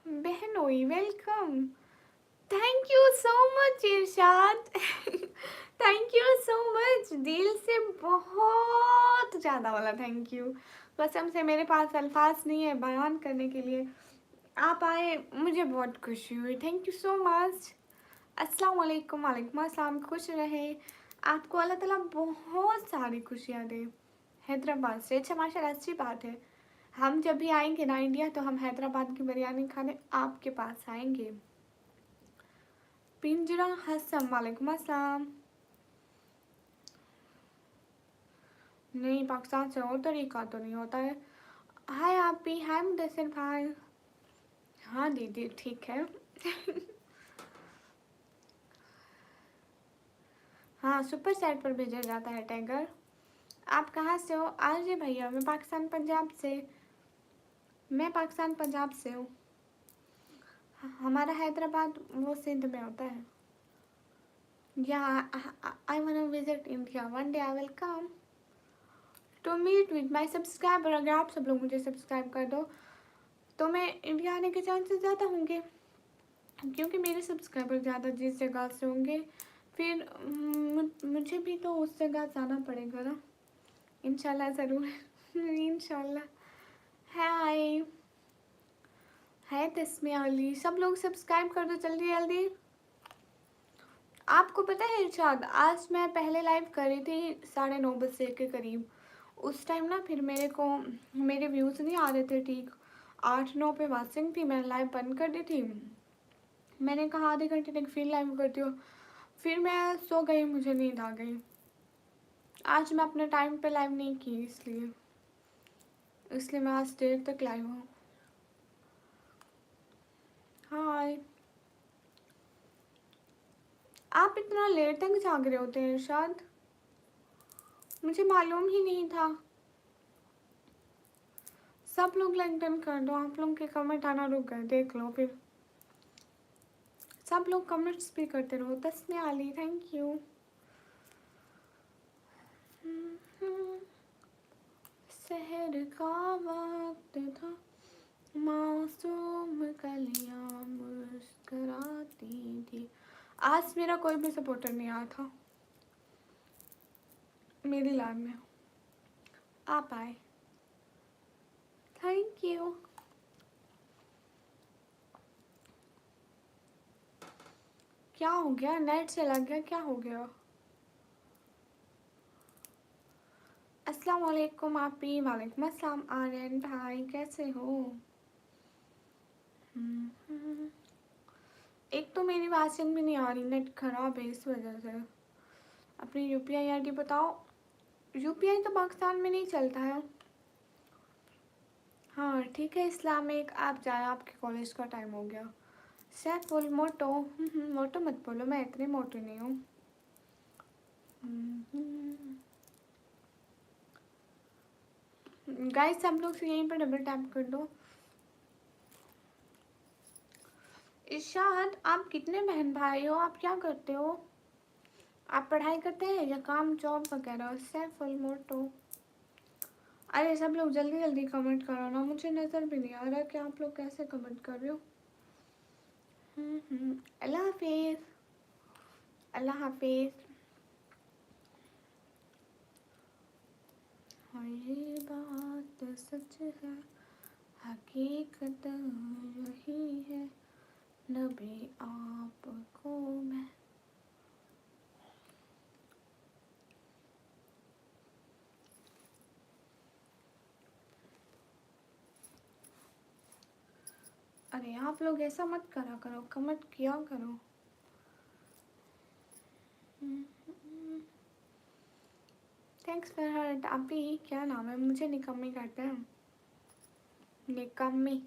बहनोई welcome. Thank you so much Irshad. Thank you so much, दिल से बहुत ज़्यादा वाला थैंक यू। कसम से मेरे पास अल्फाज नहीं है बयान करने के लिए। आप आए, मुझे बहुत खुशी हुई। Thank you so much. अस्सलाम वालेकुम। वालेकुम अस्सलाम। खुश रहे, आपको अल्लाह ताला बहुत सारी खुशियाँ दे। हैदराबाद से, अच्छा माशाल्लाह, अच्छी बात है। हम जब भी आएंगे ना इंडिया, तो हम हैदराबाद की बिरयानी खाने आपके पास आएंगे। पिंजरा हसन, वालेकुम अस्सलाम। नहीं, पाकिस्तान से और तरीका तो नहीं होता है। हाय आप भी, हाय मुदस्सिर भाई। हाँ दीदी ठीक है। हाँ, सुपर सेट पर भेजा जाता है टाइगर। आप कहाँ से हो? आज भैया, मैं पाकिस्तान पंजाब से। मैं पाकिस्तान पंजाब से हूँ। हमारा हैदराबाद वो सिंध में होता है। या I want to visit India one day, I will come to meet with my subscriber. अगर आप सब लोग मुझे सब्सक्राइब कर दो तो मैं इंडिया आने के चांसेस ज़्यादा होंगे, क्योंकि मेरे सब्सक्राइबर ज़्यादा जिस जगह से होंगे, फिर मुझे भी तो उस जगह जाना पड़ेगा ना। इंशाल्लाह ज़रूर। इंशाल्लाह। हाय है तस्मिया अली, सब लोग सब्सक्राइब कर दो जल्दी जल्दी। आपको पता है इरशाद, आज मैं पहले लाइव कर रही थी 9:30 के करीब। उस टाइम ना फिर मेरे व्यूज़ नहीं आ रहे थे ठीक। 8-9 पे वाचिंग थी, मैंने लाइव बंद कर दी थी। मैंने कहा आधे घंटे तक फिर लाइव करती हूँ, फिर मैं सो गई, मुझे नींद आ गई। आज मैं अपने टाइम पे लाइव नहीं की, इसलिए मैं आज देर तक लाइव हूँ। हाय, आप इतना लेट तक जाग रहे होते हैं इरशाद? मुझे मालूम ही नहीं था। सब लोग लाइक डन कर दो, आप लोग के कमेंट आना रुक गए, देख लो फिर। सब लोग कमेंट्स भी करते रहो। Tasmiya Ali, thank you. शहर का वक्त था, मासूम कलियां मुस्कुराती थी। आज मेरा कोई भी सपोर्टर नहीं आया था मेरी लाइव में, आप आए, थैंक यू। क्या हो गया, नेट से लग गया, क्या हो गया? अस्सलाम वालेकुम आपी। वालेकुम अस्सलाम आर्यन भाई, कैसे हो? एक तो मेरी वाचन भी नहीं आ रही, नेट खराब है इस वजह से। अपनी यूपीआई आईडी बताओ। यूपीआई तो पाकिस्तान में नहीं चलता है। हाँ ठीक है इस्लामिक, आप जाए, आपके कॉलेज का टाइम हो गया। सैफुल मोटो, मोटो मत बोलो, मैं इतनी मोटी नहीं हूँ। गाइस सब लोग से यहीं पर डबल टैप कर दो। इरशाद, आप कितने बहन भाई हो? आप क्या करते हो? आप पढ़ाई करते हैं या काम जॉब वगैरह? सैफुल मोटो। अरे सब लोग जल्दी जल्दी कमेंट करो ना, मुझे नज़र भी नहीं आ रहा कि आप लोग कैसे कमेंट कर रहे हो। अल्लाह हाफिज़, अल्लाह हाफिज़। हाँ ये बात सच है, हकीकत यही है, नबी आपको मैं। अरे आप लोग ऐसा मत करा करो, कमेंट किया करो। Thanks for hurt. अभी क्या नाम है? मुझे निकम्मी कहते हैं, निकम्मी।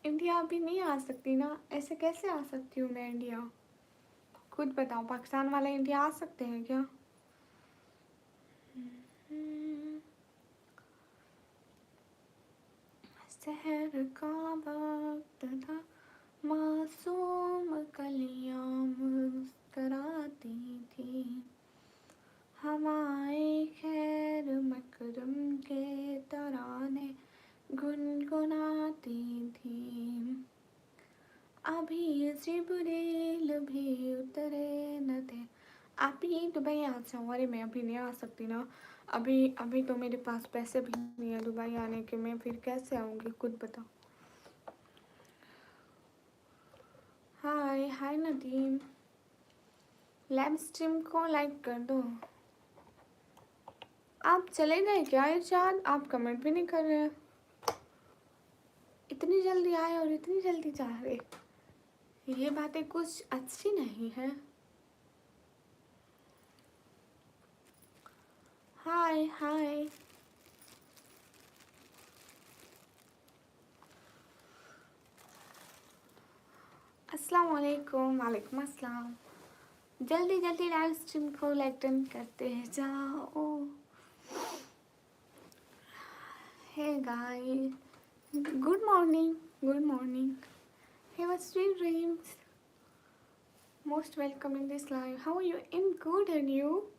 इंडिया अभी नहीं आ सकती ना, ऐसे कैसे आ सकती हूँ मैं इंडिया? खुद बताओ, पाकिस्तान वाले इंडिया आ सकते हैं क्या? शहर का वक्त था, मासूम कलियां मुस्कुराती थी, हवाएं खैर मकरम के तराने गुनगुनाती थी, अभी जिब्रील भी उतरे न थे। आप ही दुबई आ जाओ। अरे मैं अभी नहीं आ सकती ना, अभी अभी तो मेरे पास पैसे भी नहीं है दुबई आने के, मैं फिर कैसे आऊँगी, खुद बताओ। हाय हाय नदीम, लाइव स्ट्रीम को लाइक कर दो। आप चले गए क्या इरशाद? आप कमेंट भी नहीं कर रहे हैं। इतनी जल्दी आए और इतनी जल्दी जा रहे, ये बातें कुछ अच्छी नहीं है। हाय हाय, अस्सलाम वालेकुम। वालेकुम अस्सलाम। जल्दी जल्दी लाइव स्ट्रीम को लाइक करते जाओ। Hey guys, good morning, good morning, have a sweet dreams, most welcome in this live. How are you? In good and you?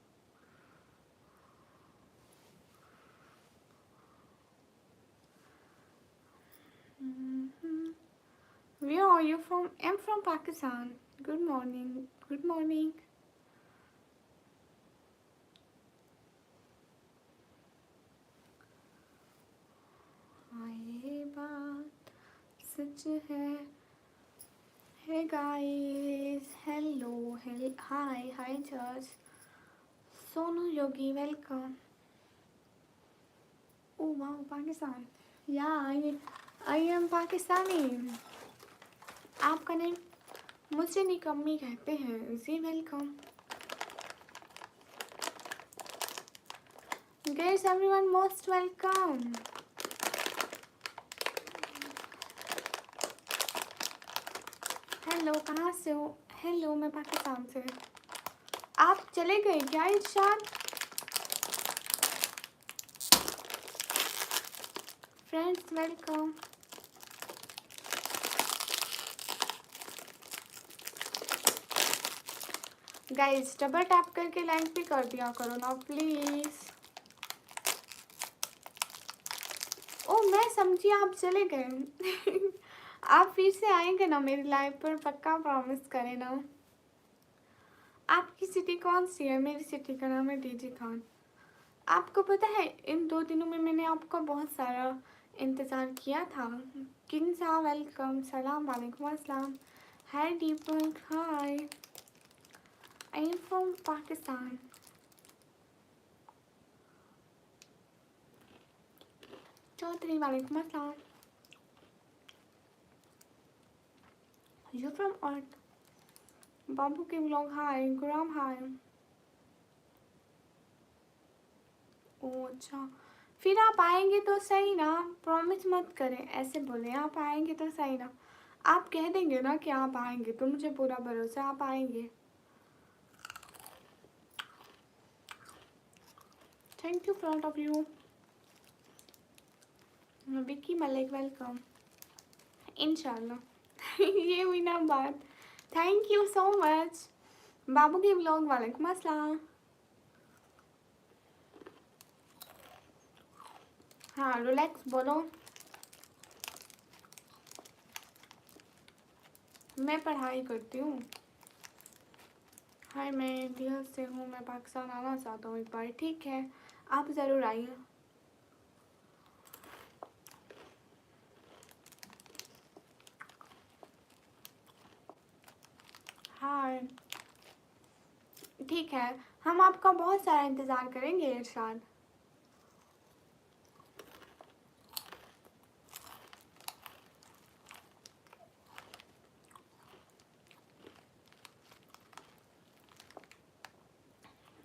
Where are you from? I'm from Pakistan. Good morning, good morning. हाँ ये बात सच है। Hey guys, hello, hi, hi George. Sonu Yogi, welcome. Oh wow, Pakistan. Yeah, I am Pakistani. आपका नेम? मुझे निकम्मी कहते हैं। जी welcome. Guys, everyone most welcome. Hello, कहाँ से हो? हेलो, मैं पाकिस्तान से। आप चले गए क्या Irshad? Friends welcome. Guys double tap करके लाइक भी कर दिया करो ना प्लीज। ओ मैं समझी आप चले गए। आप फिर से आएंगे ना मेरी लाइफ पर, पक्का प्रॉमिस करें ना। आपकी सिटी कौन सी है? मेरी सिटी का नाम है डीजी खान। आपको पता है इन 2 दिनों में मैंने आपका बहुत सारा इंतज़ार किया था। किंग साहब वेलकम। सलाम वालेकुम अस्सलाम। Hi Deepak hi. I am from Pakistan. Chaudhry वालेकुम अस्सलाम। यू फ्रॉम अर्थ। बाबू के व्लॉग हाय। गुलाम हाय। ओ अच्छा, फिर आप आएंगे तो सही ना, प्रॉमिस मत करें, ऐसे बोले आप आएंगे तो सही ना। आप कह देंगे ना कि आप आएंगे तो मुझे पूरा भरोसा आप आएंगे। थैंक यू फ्रॉट of you. Vicky Malik welcome. इंशाल्लाह। ये हुई ना बात। Thank you so much. बाबू की व्लॉग वालेकुम अस्सलाम। हाँ रिलैक्स बोलो। मैं पढ़ाई करती हूँ। हाय मैं इंडिया से हूँ, मैं पाकिस्तान आना चाहता हूँ एक बार। ठीक है आप ज़रूर आइए। हाय ठीक है, हम आपका बहुत सारा इंतज़ार करेंगे इरशाद।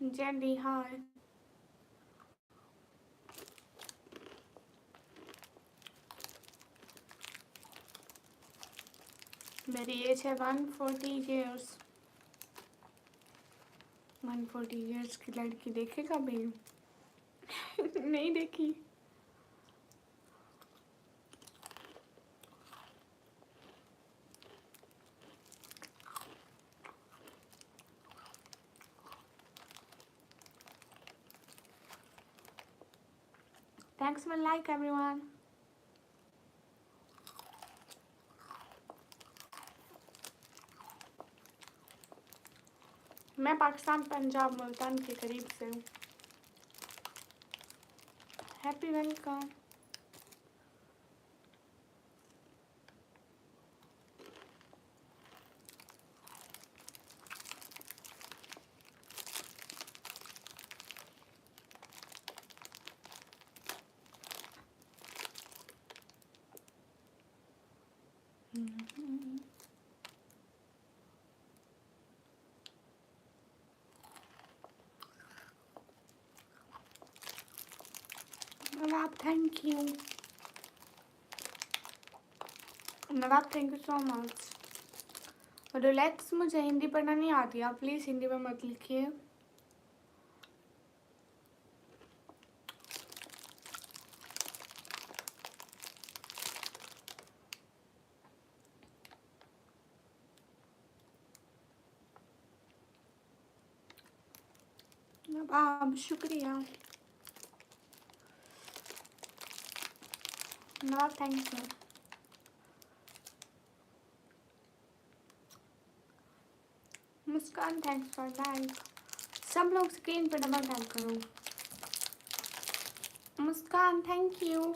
जल्दी हाय। मेरी एज है 140 ईयर्स। 140 ईयर्स की लड़की देखे कभी? नहीं देखी। Thanks for like everyone. मैं पाकिस्तान पंजाब मुल्तान के करीब से हूँ। Happy welcome. Nawab thank you. Nawab thank you so much. Relax मुझे हिंदी पढ़ना नहीं आती, आप प्लीज़ हिंदी में मत लिखिए। नवाब शुक्रिया। Nawab thank you. Muskan thanks for like. सब लोग स्क्रीन पर डबल टैप करो। Muskan thank you.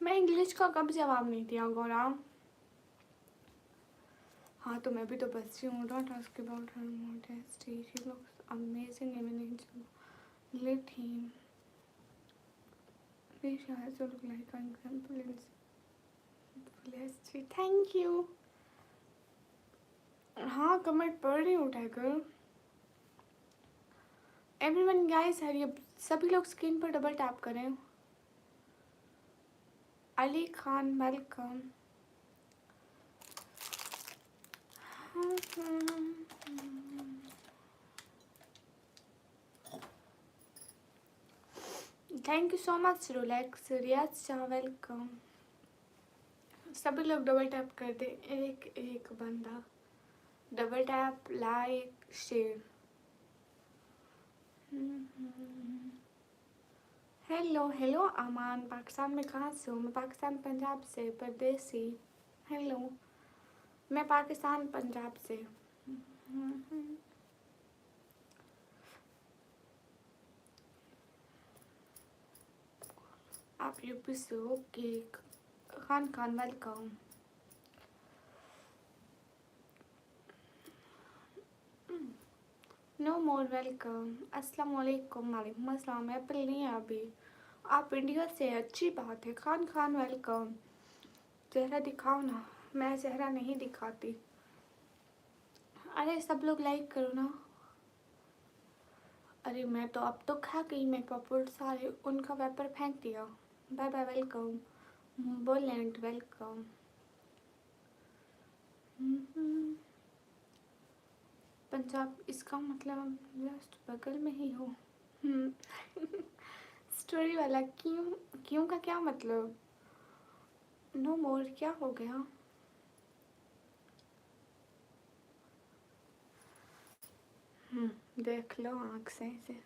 मैं इंग्लिश का कब जवाब नहीं दिया गौरा? हाँ तो मैं भी तो बच्ची हूँ। Don't ask about her modesty, she looks amazing even let him she has to look like an example in history. Thank you. हाँ कमेंट पढ़ रही हूँ टाइगर। एवरीवन गाइस हरी, सभी लोग स्क्रीन पर डबल टैप करें। Ali Khan welcome. Thank you so much Rolex. Riyaz Shah welcome. सभी लोग डबल टैप कर दे, एक एक बंदा double tap, like, share. Hello hello Aman, Pakistan में कहाँ से हो? मैं पाकिस्तान पंजाब से, परदेसी। हेलो, मैं पाकिस्तान पंजाब से। आप यूपी से हो? Okay. Khan Khan welcome. No more welcome. अस्सलाम वालेकुम। वालेकुम अस्सलाम। एप्पल नहीं है अभी। आप इंडिया से, अच्छी बात है। खान खान वेलकम। चेहरा दिखाओ ना। मैं चेहरा नहीं दिखाती। अरे सब लोग लाइक करो ना। अरे मैं तो अब तो खा गई, मैं पापड़ सारे उनका वेपर फेंक दिया। Bye bye welcome. बोलेंट वेलकम। पंजाब इसका मतलब जस्ट बगल में ही हो। स्टोरी वाला क्यों? क्यों का क्या मतलब? नो मोर क्या हो गया? देख लो आँख से इसे।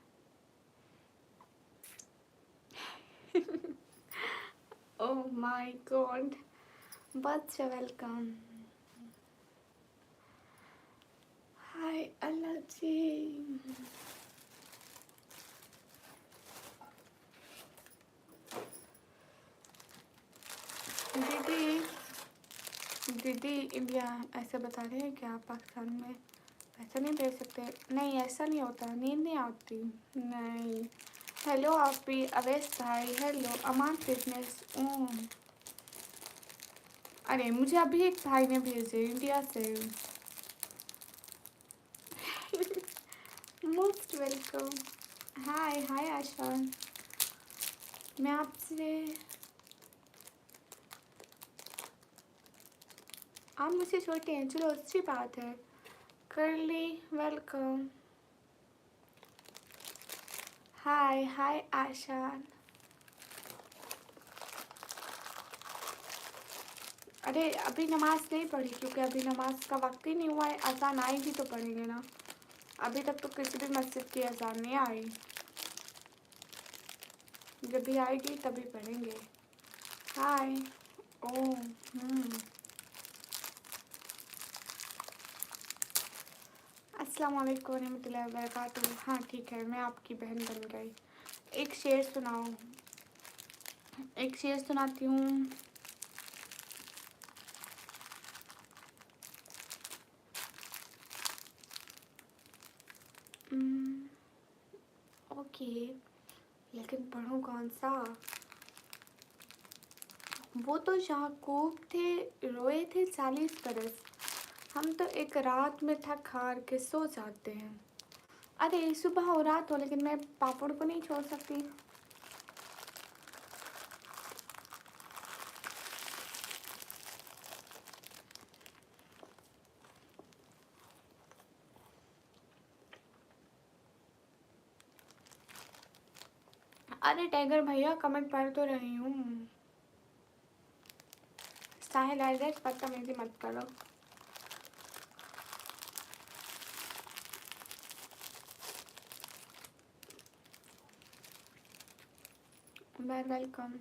ओह माय गॉड। बच्चा वेलकम। हाय अल्लाह जी। दीदी दीदी इंडिया ऐसे बता रहे हैं कि आप पाकिस्तान में पैसा नहीं दे सकते? नहीं ऐसा नहीं होता, नींद नहीं आती। नहीं। हेलो आप भी अवैस भाई। Hello Aman fitness. अरे मुझे अभी एक भाई ने भेजे इंडिया से। Most welcome. Hi hi Ashan. मैं आपसे, आप मुझसे छोटे हैं, चलो अच्छी बात है। करली वेलकम। Hi hi आशान। अरे अभी नमाज नहीं पढ़ी क्योंकि अभी नमाज का वक्त ही नहीं हुआ है। अजान आएगी तो पढ़ेंगे ना। अभी तक तो किसी भी मस्जिद की अजान नहीं आई। जब भी आएगी तभी पढ़ेंगे। हाय। ओह अस्सलाम वालेकुम रहमतुल्लाहि व बरकातुहू। हाँ ठीक है, मैं आपकी बहन बन गई। एक शेर सुनाओ। एक शेर सुनाती हूँ। ओके, लेकिन पढ़ूँ कौन सा? वो तो याकूब थे, रोए थे 40 बरस। हम तो एक रात में थक हार के सो जाते हैं। अरे सुबह हो रात हो, लेकिन मैं पापड़ को नहीं छोड़ सकती। अरे टाइगर भैया कमेंट पढ़ तो रही हूँ। साहिल आइजेक बदतमीजी मत करो। वेलकम।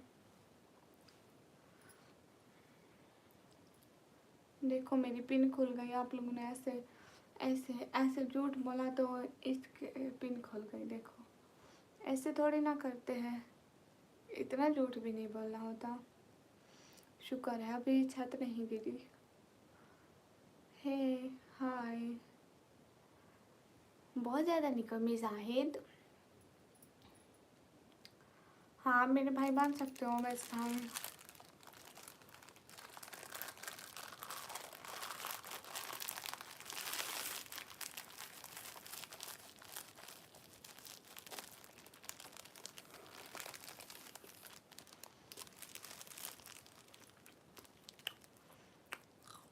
देखो मेरी पिन खुल गई। आप लोगों ने ऐसे ऐसे ऐसे झूठ बोला तो इसके पिन खुल गई। देखो ऐसे थोड़ी ना करते हैं, इतना झूठ भी नहीं बोलना होता। शुक्र है अभी छत नहीं गिरी। हे हाय। बहुत ज़्यादा निकम्मी जाहिद। हाँ मेरे भाई बन सकते हो वैसे। हम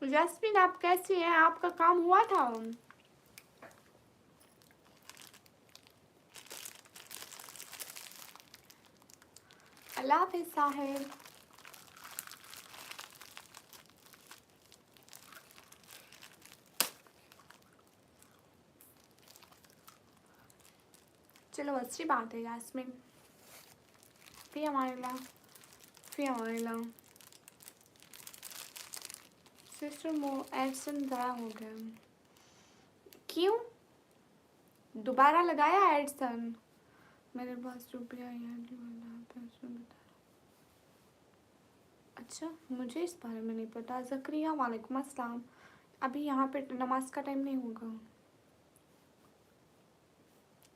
जैस्मिन आप कैसी हैं? आपका काम हुआ था? अल्लाह हाफिज़ साहिब। चलो अच्छी बात है यास्मीन। फिर हमारे ला फिर हमारे ला सिस्टर मो एडसन ज़ाया हो गया। क्यों दोबारा लगाया एडसन? मेरे पास रुपया अच्छा, मुझे इस बारे में नहीं पता। ज़करिया वालेकुम अस्सलाम। अभी यहाँ पे नमाज का टाइम नहीं होगा।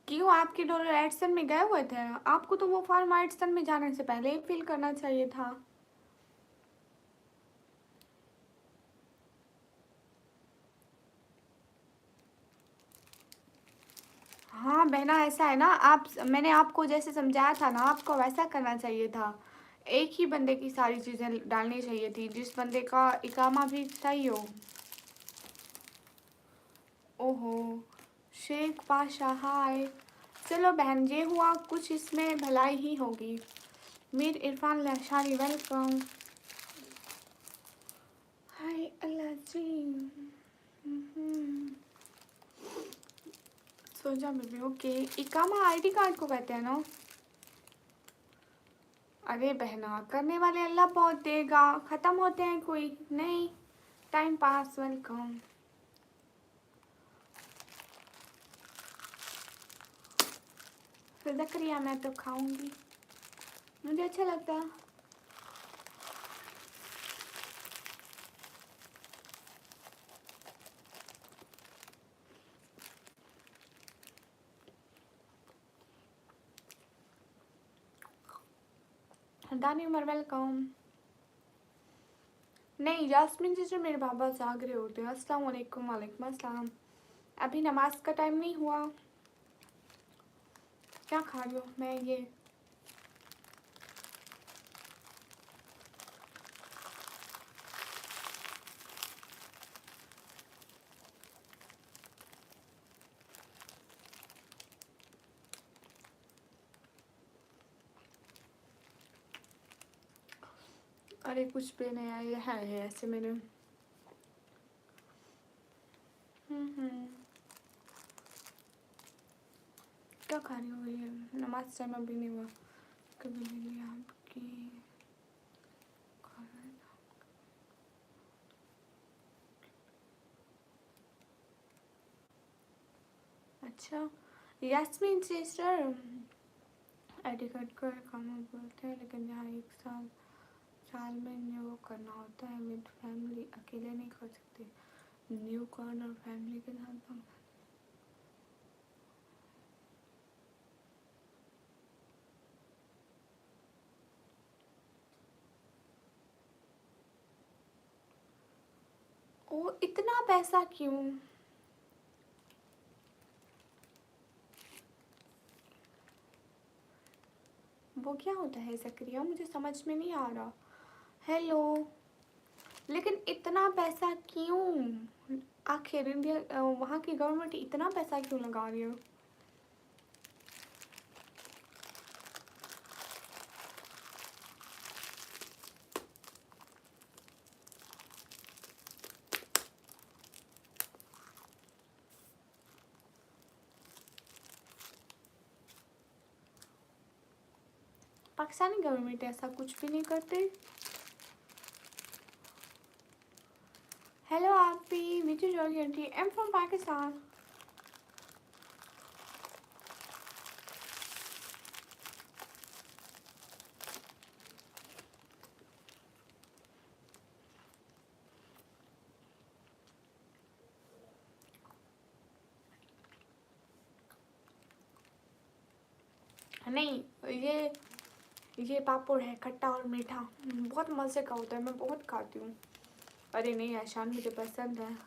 क्यों आपके डॉलर एडसन में गए हुए थे? आपको तो वो फॉर्म एडसन में जाने से पहले ही फिल करना चाहिए था। हाँ बहना, ऐसा है ना, आप मैंने आपको जैसे समझाया था ना, आपको वैसा करना चाहिए था। एक ही बंदे की सारी चीज़ें डालनी चाहिए थी, जिस बंदे का इकामा भी सही हो। ओहो शेख पाशा हाय। चलो बहन, ये हुआ कुछ इसमें भलाई ही होगी। मीर इरफान लशारी वेलकम। हाय अल्लाह जी। सोचा बेबी ओके। इकामा आईडी कार्ड को कहते हैं ना? अरे बहना, करने वाले अल्लाह बहुत देगा। ख़त्म होते हैं कोई नहीं। Time pass welcome. फिर ज़करिया मैं तो खाऊंगी, मुझे अच्छा लगता है। दानी उमर वेलकम। नहीं जास्मिन जी, जो मेरे बाबा जाग रहे होते हैं। अस्सलाम वालेकुम। वालेकुम अस्सलाम। अभी नमाज का टाइम नहीं हुआ। क्या खा रही हो? मैं ये अरे कुछ भी नहीं है, ये है ऐसे मैंने क्या खा रही हो? ये नमाज टाइम अभी नहीं हुआ। कभी नहीं आपकी अच्छा यास्मीन सिस्टर, आईडी कार्ड का काम बोलते हैं, लेकिन यहाँ एक साल में न्यू करना होता है। विद फैमिली अकेले नहीं कर सकते। न्यू कार्ड और फैमिली के साथ ओ इतना पैसा क्यों? वो क्या होता है ज़करिया, मुझे समझ में नहीं आ रहा। हेलो, लेकिन इतना पैसा क्यों? आखिर इंडिया वहाँ की गवर्नमेंट इतना पैसा क्यों लगा रही है? पाकिस्तानी गवर्नमेंट ऐसा कुछ भी नहीं करते। हेलो आपी, मीठी Georgian I am from Pakistan. नहीं, ये पापड़ है, खट्टा और मीठा, बहुत मज़े का होता है, मैं बहुत खाती हूँ। अरे नहीं ऐशान, मुझे पसंद है।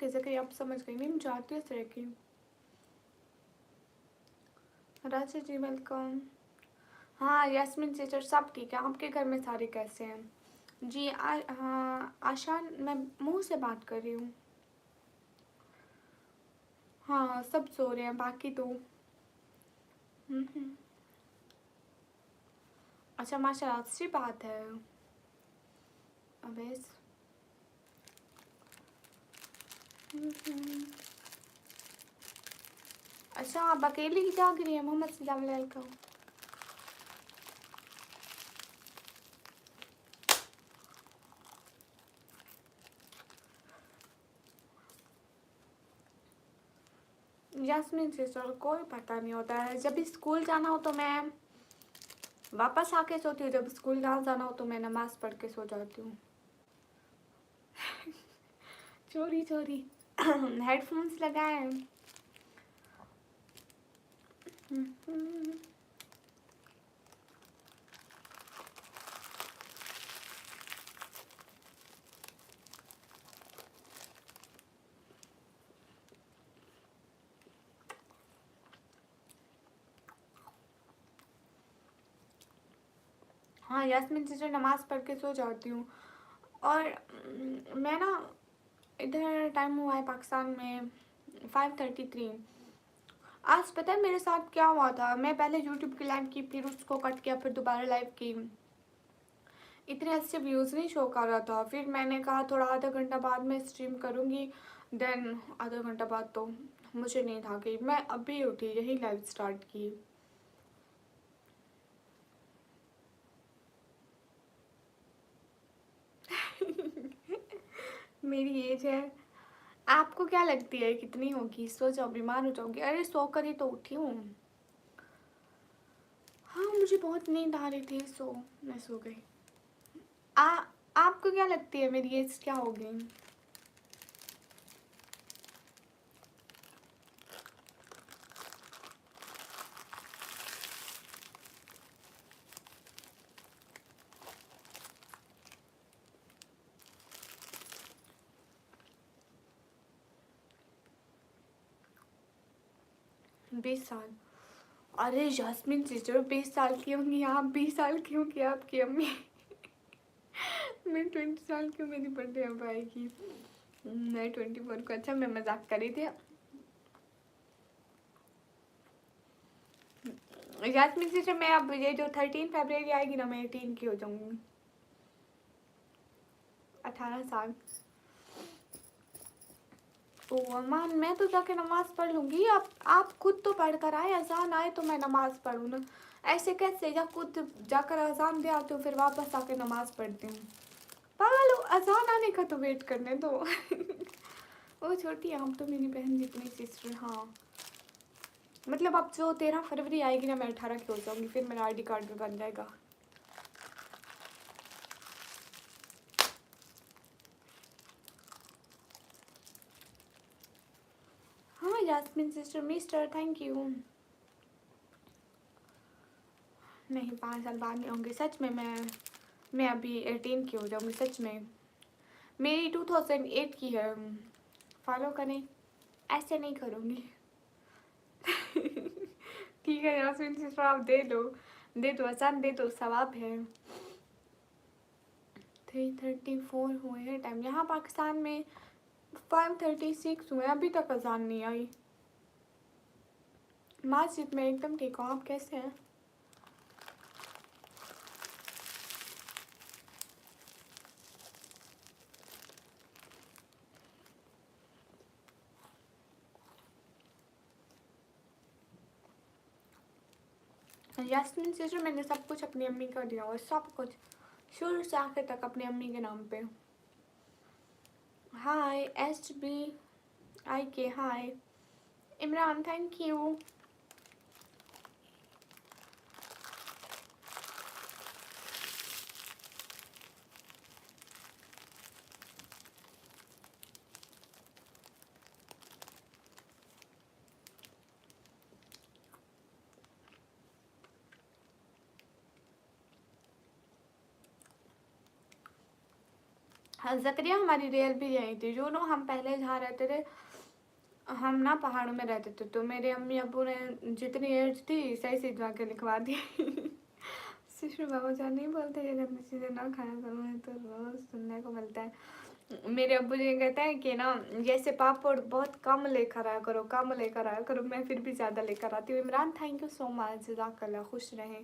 ओके ज़करिया, आप समझ गई। नहीं, मुझे आती है इस तरह की। राजा जी वेलकम। हाँ यास्मीन सिस्टर, सब ठीक है। आपके घर में सारे कैसे हैं जी? हाँ आशान, मैं मुंह से बात कर रही हूँ। हाँ सब सो रहे हैं, बाकी तो हम्म। अच्छा माशाल्लाह, अच्छी बात है। अबे हम्म। अच्छा आप अकेली ही जाग रही है? मोहम्मद सलाम अलैकुम। यास्मीन सिस्टर, कोई पता नहीं होता है। जब भी स्कूल जाना हो तो मैं वापस आके सोती हूँ, जब स्कूल ना जाना हो तो मैं नमाज पढ़ के सो जाती हूँ। चोरी चोरी हेडफोन्स लगाए हैं। हाँ यास्मीन सिस्टर, नमाज पढ़ के सो जाती हूँ। और मैं ना, इधर टाइम हुआ है पाकिस्तान में 5:33। आज पता है मेरे साथ क्या हुआ था? मैं पहले यूट्यूब की लाइव की, फिर उसको कट किया, फिर दोबारा लाइव की। इतने अच्छे व्यूज़ नहीं शो कर रहा था। फिर मैंने कहा थोड़ा आधा घंटा बाद मैं स्ट्रीम करूँगी। देन आधा घंटा बाद तो मुझे नहीं था कि मैं अभी उठी, यही लाइव स्टार्ट की। मेरी एज है। आपको क्या लगती है कितनी होगी? सो जाओ, बीमार हो जाओगी। अरे सो कर ही तो उठी हूँ। हाँ मुझे बहुत नींद आ रही थी, सो मैं सो गई। आ आपको क्या लगती है मेरी एज क्या होगी? बीस साल? अरे जास्मिन सिस्टर, 20 साल की होंगी आप, 20 साल की होंगी आपकी अम्मी। मैं 20 साल की हूँ, मेरी बर्थडे अब आएगी। मैं 24 को। अच्छा मैं मजाक कर रही थी। यास्मीन सिस्टर, मैं अब ये जो 13 फरवरी आएगी ना, मैं 18 की हो जाऊंगी। 18 साल। ओ अम्मा, मैं तो जाके नमाज पढ़ लूंगी। आप खुद तो पढ़ कर आए, अजान आए तो मैं नमाज पढ़ूँ ना। ऐसे कैसे? जब खुद जाकर अजान दे आती हूँ, फिर वापस आके नमाज पढ़ती हूँ। पागल हो, अजान आने का तो वेट करने दो। वो छोटी है, हम तो मेरी बहन जितनी सिस्टर। हाँ मतलब अब जो 13 फरवरी आएगी ना, मैं 18 की हो जाऊंगी, फिर मेरा आईडी कार्ड भी बन जाएगा। हाँ Yasmin sister, mister thank you. नहीं 5 साल बाद नहीं होंगे सच में। मैं अभी 18 की हो जाऊंगी सच में। मेरी 2008 की है। फॉलो करें, ऐसे नहीं करूँगी। ठीक है यास्मीन सिस्टर, आप दे दो, दे दो, आसान दे दो, सवाब है। 3:34 हुए हैं टाइम यहाँ पाकिस्तान में। 5:36 हुए, अभी तक अजान नहीं आई। मस्जिद में एकदम ठीक हूँ, आप कैसे हैं? यास्मीन सिस्टर, मैंने सब कुछ अपनी अम्मी का दिया हुआ, सब कुछ शुरू से आखिर तक अपनी अम्मी के नाम पे। हाय SBIK, hi Imran, thank you. हाँ, ज़करिया हमारी रियल भी यही थी। जो नो हम पहले जहाँ रहते थे, हम ना पहाड़ों में रहते थे, तो मेरे अम्मी अब्बू ने जितनी एज थी सही से जाके लिखवा दी। सुषमा बाबू जान नहीं बोलते ये गंदी चीज़ें ना खाया करो, है तो रोज़ सुनने को मिलता है। मेरे अब्बू जी कहते हैं कि ना जैसे पापड़ बहुत कम लेकर आया करो, कम लेकर आया करो, मैं फिर भी ज़्यादा लेकर आती हूँ। Imran thank you so much, जज़ाकल्लाह, खुश रहें।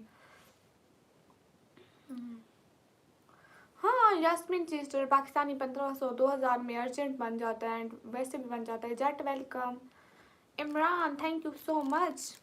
हाँ, यास्मीन सिस्टर पाकिस्तानी 1500 2000 में अर्जेंट बन जाता है एंड वैसे भी बन जाता है। Jatt welcome. Imran thank you so much.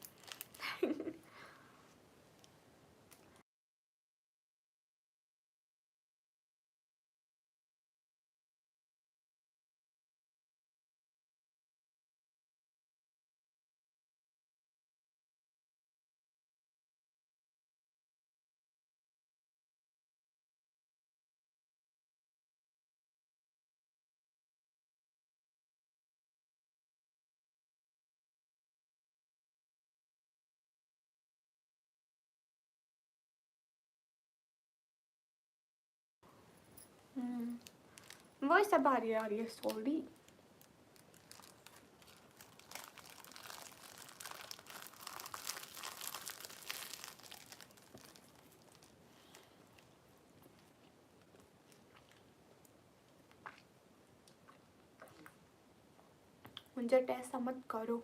वही सब आ रही है सॉरी। मुझे ऐसा मत करो।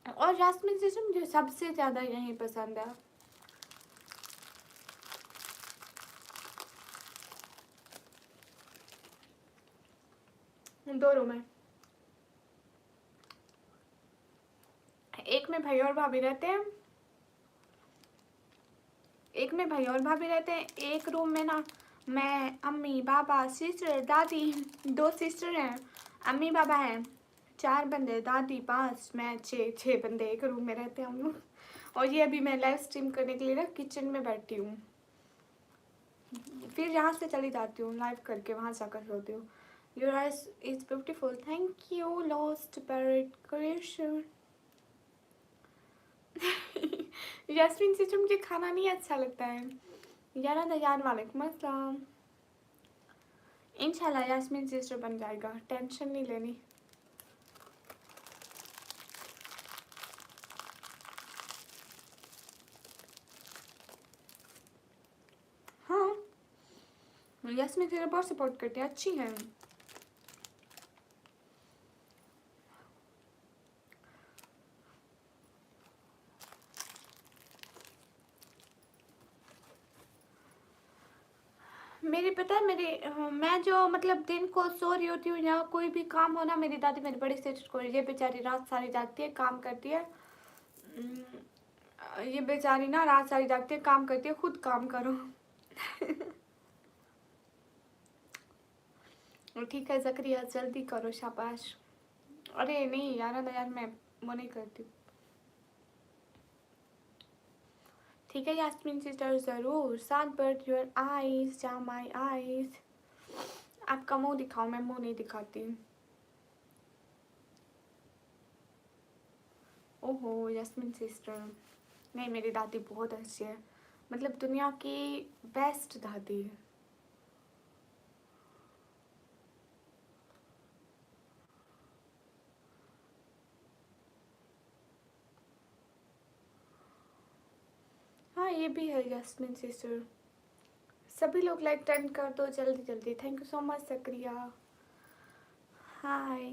और जास्मिन सिस्टर मुझे सबसे ज़्यादा यही पसंद है। दो रूम है, एक में भाई और भाभी रहते हैं, एक में भाई और भाभी रहते हैं, एक रूम में ना मैं, अम्मी, पापा, सिस्टर, दादी, दो सिस्टर हैं, अम्मी पापा हैं, 4 बंदे, दादी 5, मैं 6 बंदे एक रूम में रहते हैं हम लोग। और ये अभी मैं लाइव स्ट्रीम करने के लिए ना किचन में बैठी हूँ, फिर यहाँ से चली जाती हूँ लाइव करके, वहाँ जाकर सोती हूँ। Your eyes is beautiful, thank you lost parrot creation. Yasmin से मुझे खाना नहीं अच्छा लगता है। यार दयान वालेकुम अस्सलाम। इंशाल्लाह यास्मीन सिस्टर बन जाएगा, टेंशन नहीं लेनी। हाँ, यास्मीन सिस्टर बहुत सपोर्ट करती है, अच्छी है। मेरी पता है मेरी मैं जो मतलब दिन को सो रही होती हूँ या कोई भी काम हो ना, मेरी दादी मेरी बड़ी सिस्टर को, ये बेचारी रात सारी जागती है, काम करती है। ये बेचारी ना रात सारी जागती है, काम करती है, खुद काम करो। ठीक है ज़करिया, जल्दी करो, शाबाश। अरे नहीं यार यार, मैं वो नहीं करती। ठीक है यास्मीन सिस्टर, ज़रूर। साथ बट योर आईज, जा माई आईज। आपका मुंह दिखाओ, मैं मुंह नहीं दिखाती। ओहो यास्मीन सिस्टर, नहीं मेरी दादी बहुत अच्छी है, मतलब दुनिया की बेस्ट दादी है। हाँ ये भी है यास्मीन सिस्टर। सभी लोग लाइक 10 कर दो जल्दी जल्दी। थैंक यू सो मच सक्रिया। Hi,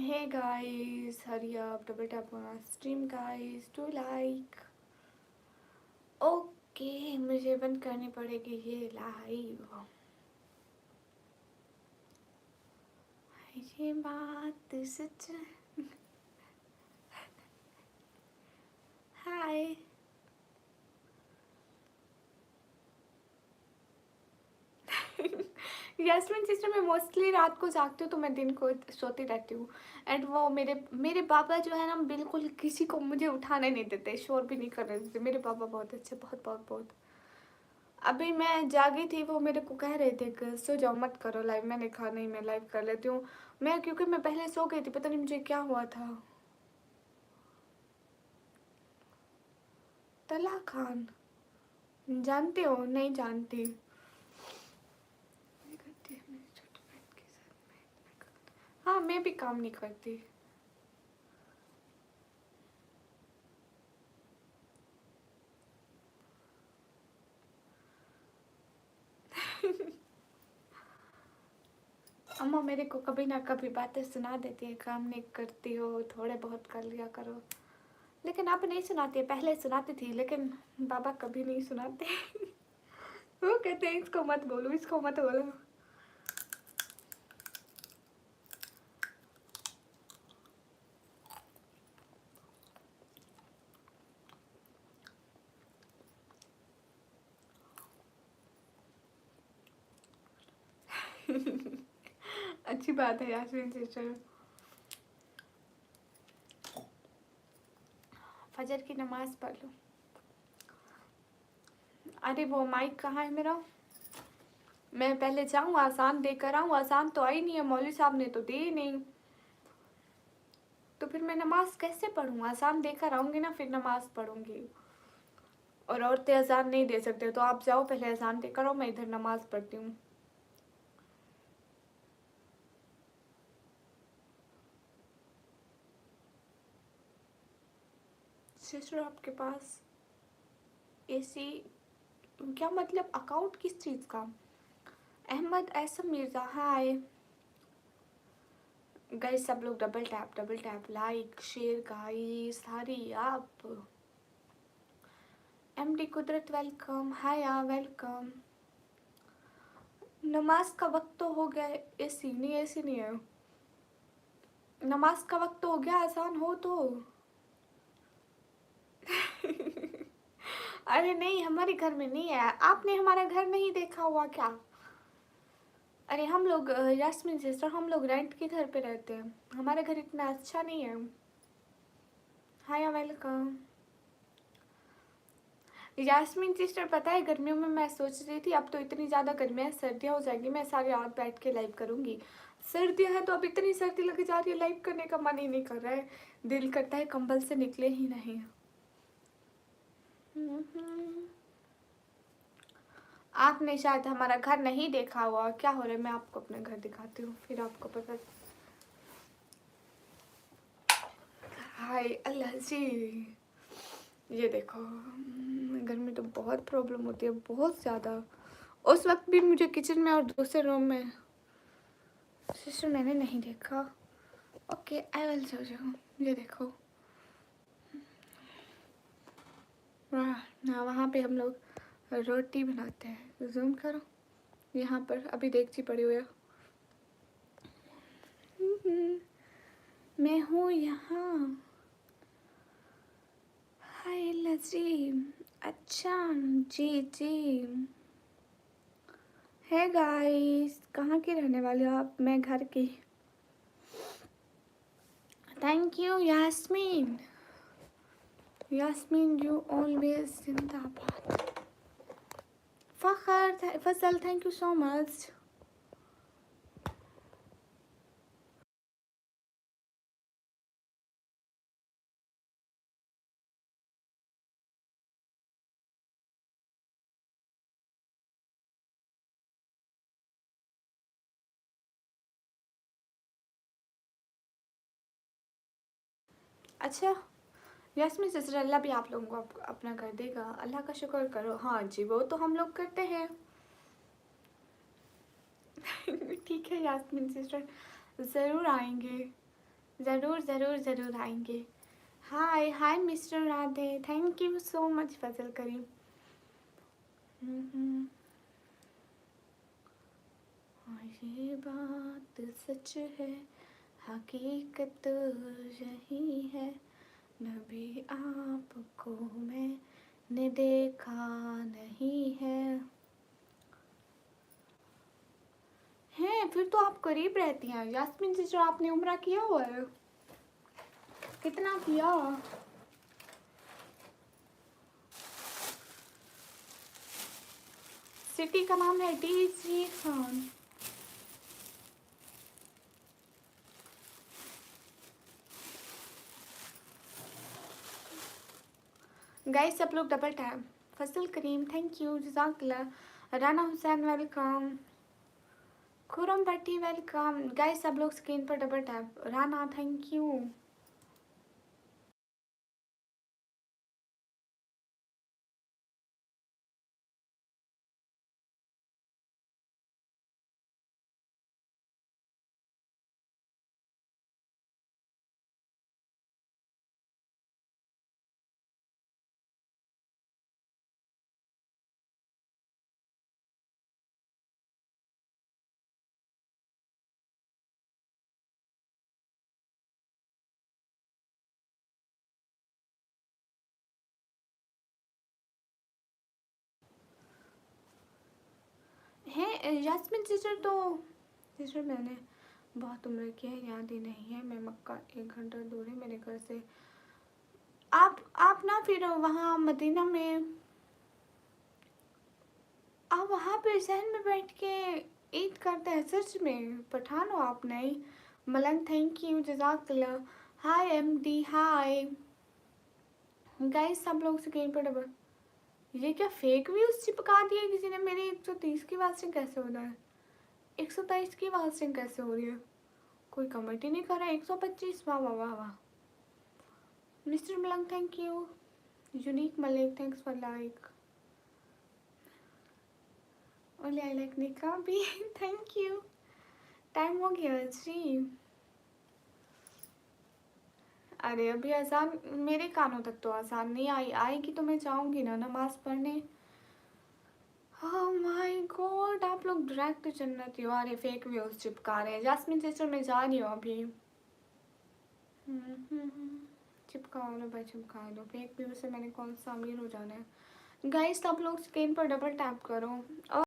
hey guys, hurry up, double tap on stream guys, do like. Okay, मुझे बंद करनी पड़ेगी ये लाइव। ये बात सच। हाय। यास्मीन सिस्टर, मैं मोस्टली रात को जागती हूँ तो मैं दिन को सोती रहती हूँ। एंड वो मेरे मेरे पापा जो है ना, बिल्कुल किसी को मुझे उठाने नहीं देते, शोर भी नहीं करने देते। मेरे पापा बहुत अच्छे, बहुत बहुत बहुत। अभी मैं जागी थी, वो मेरे को कह रहे थे कि सो जाओ, मत करो लाइव। मैंने कहा नहीं, मैं लाइव कर लेती हूँ। मैं क्योंकि मैं पहले सो गई थी, पता नहीं मुझे क्या हुआ था। तला खान। जानते हो? नहीं जानती। हाँ, मैं भी काम नहीं करती। अम्मा मेरे को कभी ना कभी बातें सुना देती है, काम नहीं करती हो, थोड़े बहुत कर लिया करो। लेकिन अब नहीं सुनाती है, पहले सुनाती थी, लेकिन बाबा कभी नहीं सुनाते। वो कहते हैं इसको मत बोलो, इसको मत बोलो। अच्छी बात है यास्मीन सिस्टर। फजर की नमाज पढ़ लो। अरे वो माइक कहाँ है मेरा? मैं पहले जाऊँ आसान देकर आऊँ, आसान तो आई नहीं है, मौलवी साहब ने तो दी ही नहीं, तो फिर मैं नमाज कैसे पढ़ूँ? आसान देकर आऊँगी ना, फिर नमाज पढ़ूँगी। और औरतें अजान नहीं दे सकते, तो आप जाओ पहले अजान देकर आओ, मैं इधर नमाज पढ़ती हूँ। सिस्टर आपके पास एसी क्या मतलब? अकाउंट किस चीज़ का? अहमद ऐसा मिर्ज़ा हाय। गाइस सब लोग double tap like share guys, hurry आप। एमडी कुदरत वेलकम, हाय वेलकम। नमाज का वक्त तो हो गया। एसी नहीं है। नमाज का वक्त तो हो गया, आसान हो तो। अरे नहीं, हमारे घर में नहीं है। आपने हमारा घर नहीं देखा हुआ क्या? अरे हम लोग यास्मीन सिस्टर, हम लोग रेंट के घर पे रहते हैं, हमारा घर इतना अच्छा नहीं है। Hi welcome. यास्मीन सिस्टर पता है, गर्मियों में मैं सोच रही थी अब तो इतनी ज़्यादा गर्मी है, सर्दियाँ हो जाएगी, मैं सारी रात बैठ के लाइव करूँगी। सर्दियाँ हैं तो अब इतनी सर्दी लग जा रही है, लाइव करने का मन ही नहीं कर रहा है, दिल करता है कंबल से निकले ही नहीं। आपने शायद हमारा घर नहीं देखा हुआ। क्या हो रहा है, मैं आपको अपना घर दिखाती हूँ, फिर आपको पता। हाय अल्लाह जी, ये देखो, घर में तो बहुत प्रॉब्लम होती है, बहुत ज़्यादा। उस वक्त भी मुझे किचन में और दूसरे रूम में सिस्टर मैंने नहीं देखा। Okay I will show you. ये देखो, ना वहाँ पे हम लोग रोटी बनाते हैं। जूम करो, यहाँ पर अभी देगची पड़ी हुई है। मैं हूँ यहाँ। हाय लजी। अच्छा जी जी। है गाइस, कहाँ की रहने वाले हो आप? मैं घर की। Thank you Yasmin. Yasmin you always जिंदाबाद। Fakhar Fazal thank you so much. अच्छा यास्मीन सिस्टर, अल्लाह भी आप लोगों को अपना कर देगा, अल्लाह का शुक्र करो। हाँ जी, वो तो हम लोग करते हैं। ठीक है यास्मीन सिस्टर, ज़रूर आएंगे, ज़रूर ज़रूर ज़रूर आएंगे। Hi hi mister Radhe, thank you so much Fazal Karim. ये बात सच है, हकीकत यही है, नबी आपको मैंने देखा नहीं है। हैं फिर तो आप करीब रहती हैं यास्मीन सिस्टर, आपने उम्रा किया हुआ है? कितना किया? सिटी का नाम है डीसी खान। गाइस सब लोग डबल टैप फसल करीम थैंक यू, जज़ाकल्लाह। Rana Hussain welcome. Khurram Bhatti welcome. Guys सब लोग स्क्रीन पर double tap. Rana thank you. Hi Yasmeen sister मैंने बहुत उम्र की है, याद ही नहीं है। मैं मक्का 1 घंटा दूर है मेरे घर से। आप ना फिर वहाँ मदीना में आप वहाँ पे सहन में बैठ के ईद करते हैं। सच में पठान हो आप? नहीं। मलंग थैंक यू, जज़ाकल्लाह। हाय एमडी हाय। गाइस सब लोग स्क्रीन पर डबल। ये क्या फेक व्यूज चिपका दिए किसी ने मेरे? 130 की वास्टिंग कैसे हो रहा है? 123 की वास्टिंग कैसे हो रही है? कोई कमेंट ही नहीं कर रहा है। 125। वाह वाह वाह वाह। Mister Malang thank you. Unique Malik thanks for like. Only I like निका भी थैंक यू। टाइम हो गया जी। अरे अभी अजान मेरे कानों तक तो आसान नहीं आई। आएगी तो मैं जाऊंगी ना नमाज पढ़ने। ओह माय गॉड, आप लोग डायरेक्ट जन्नती हो। अरे फेक व्यूज चिपका रहे हैं। जास्मिन सिस्टर मैं जा रही हूँ अभी। चिपका लो भाई, चिपका लो। फेक व्यूज से मैंने कौन सा अमीर हो जाना है? गाइस आप लोग स्क्रीन पर डबल टैप करो। और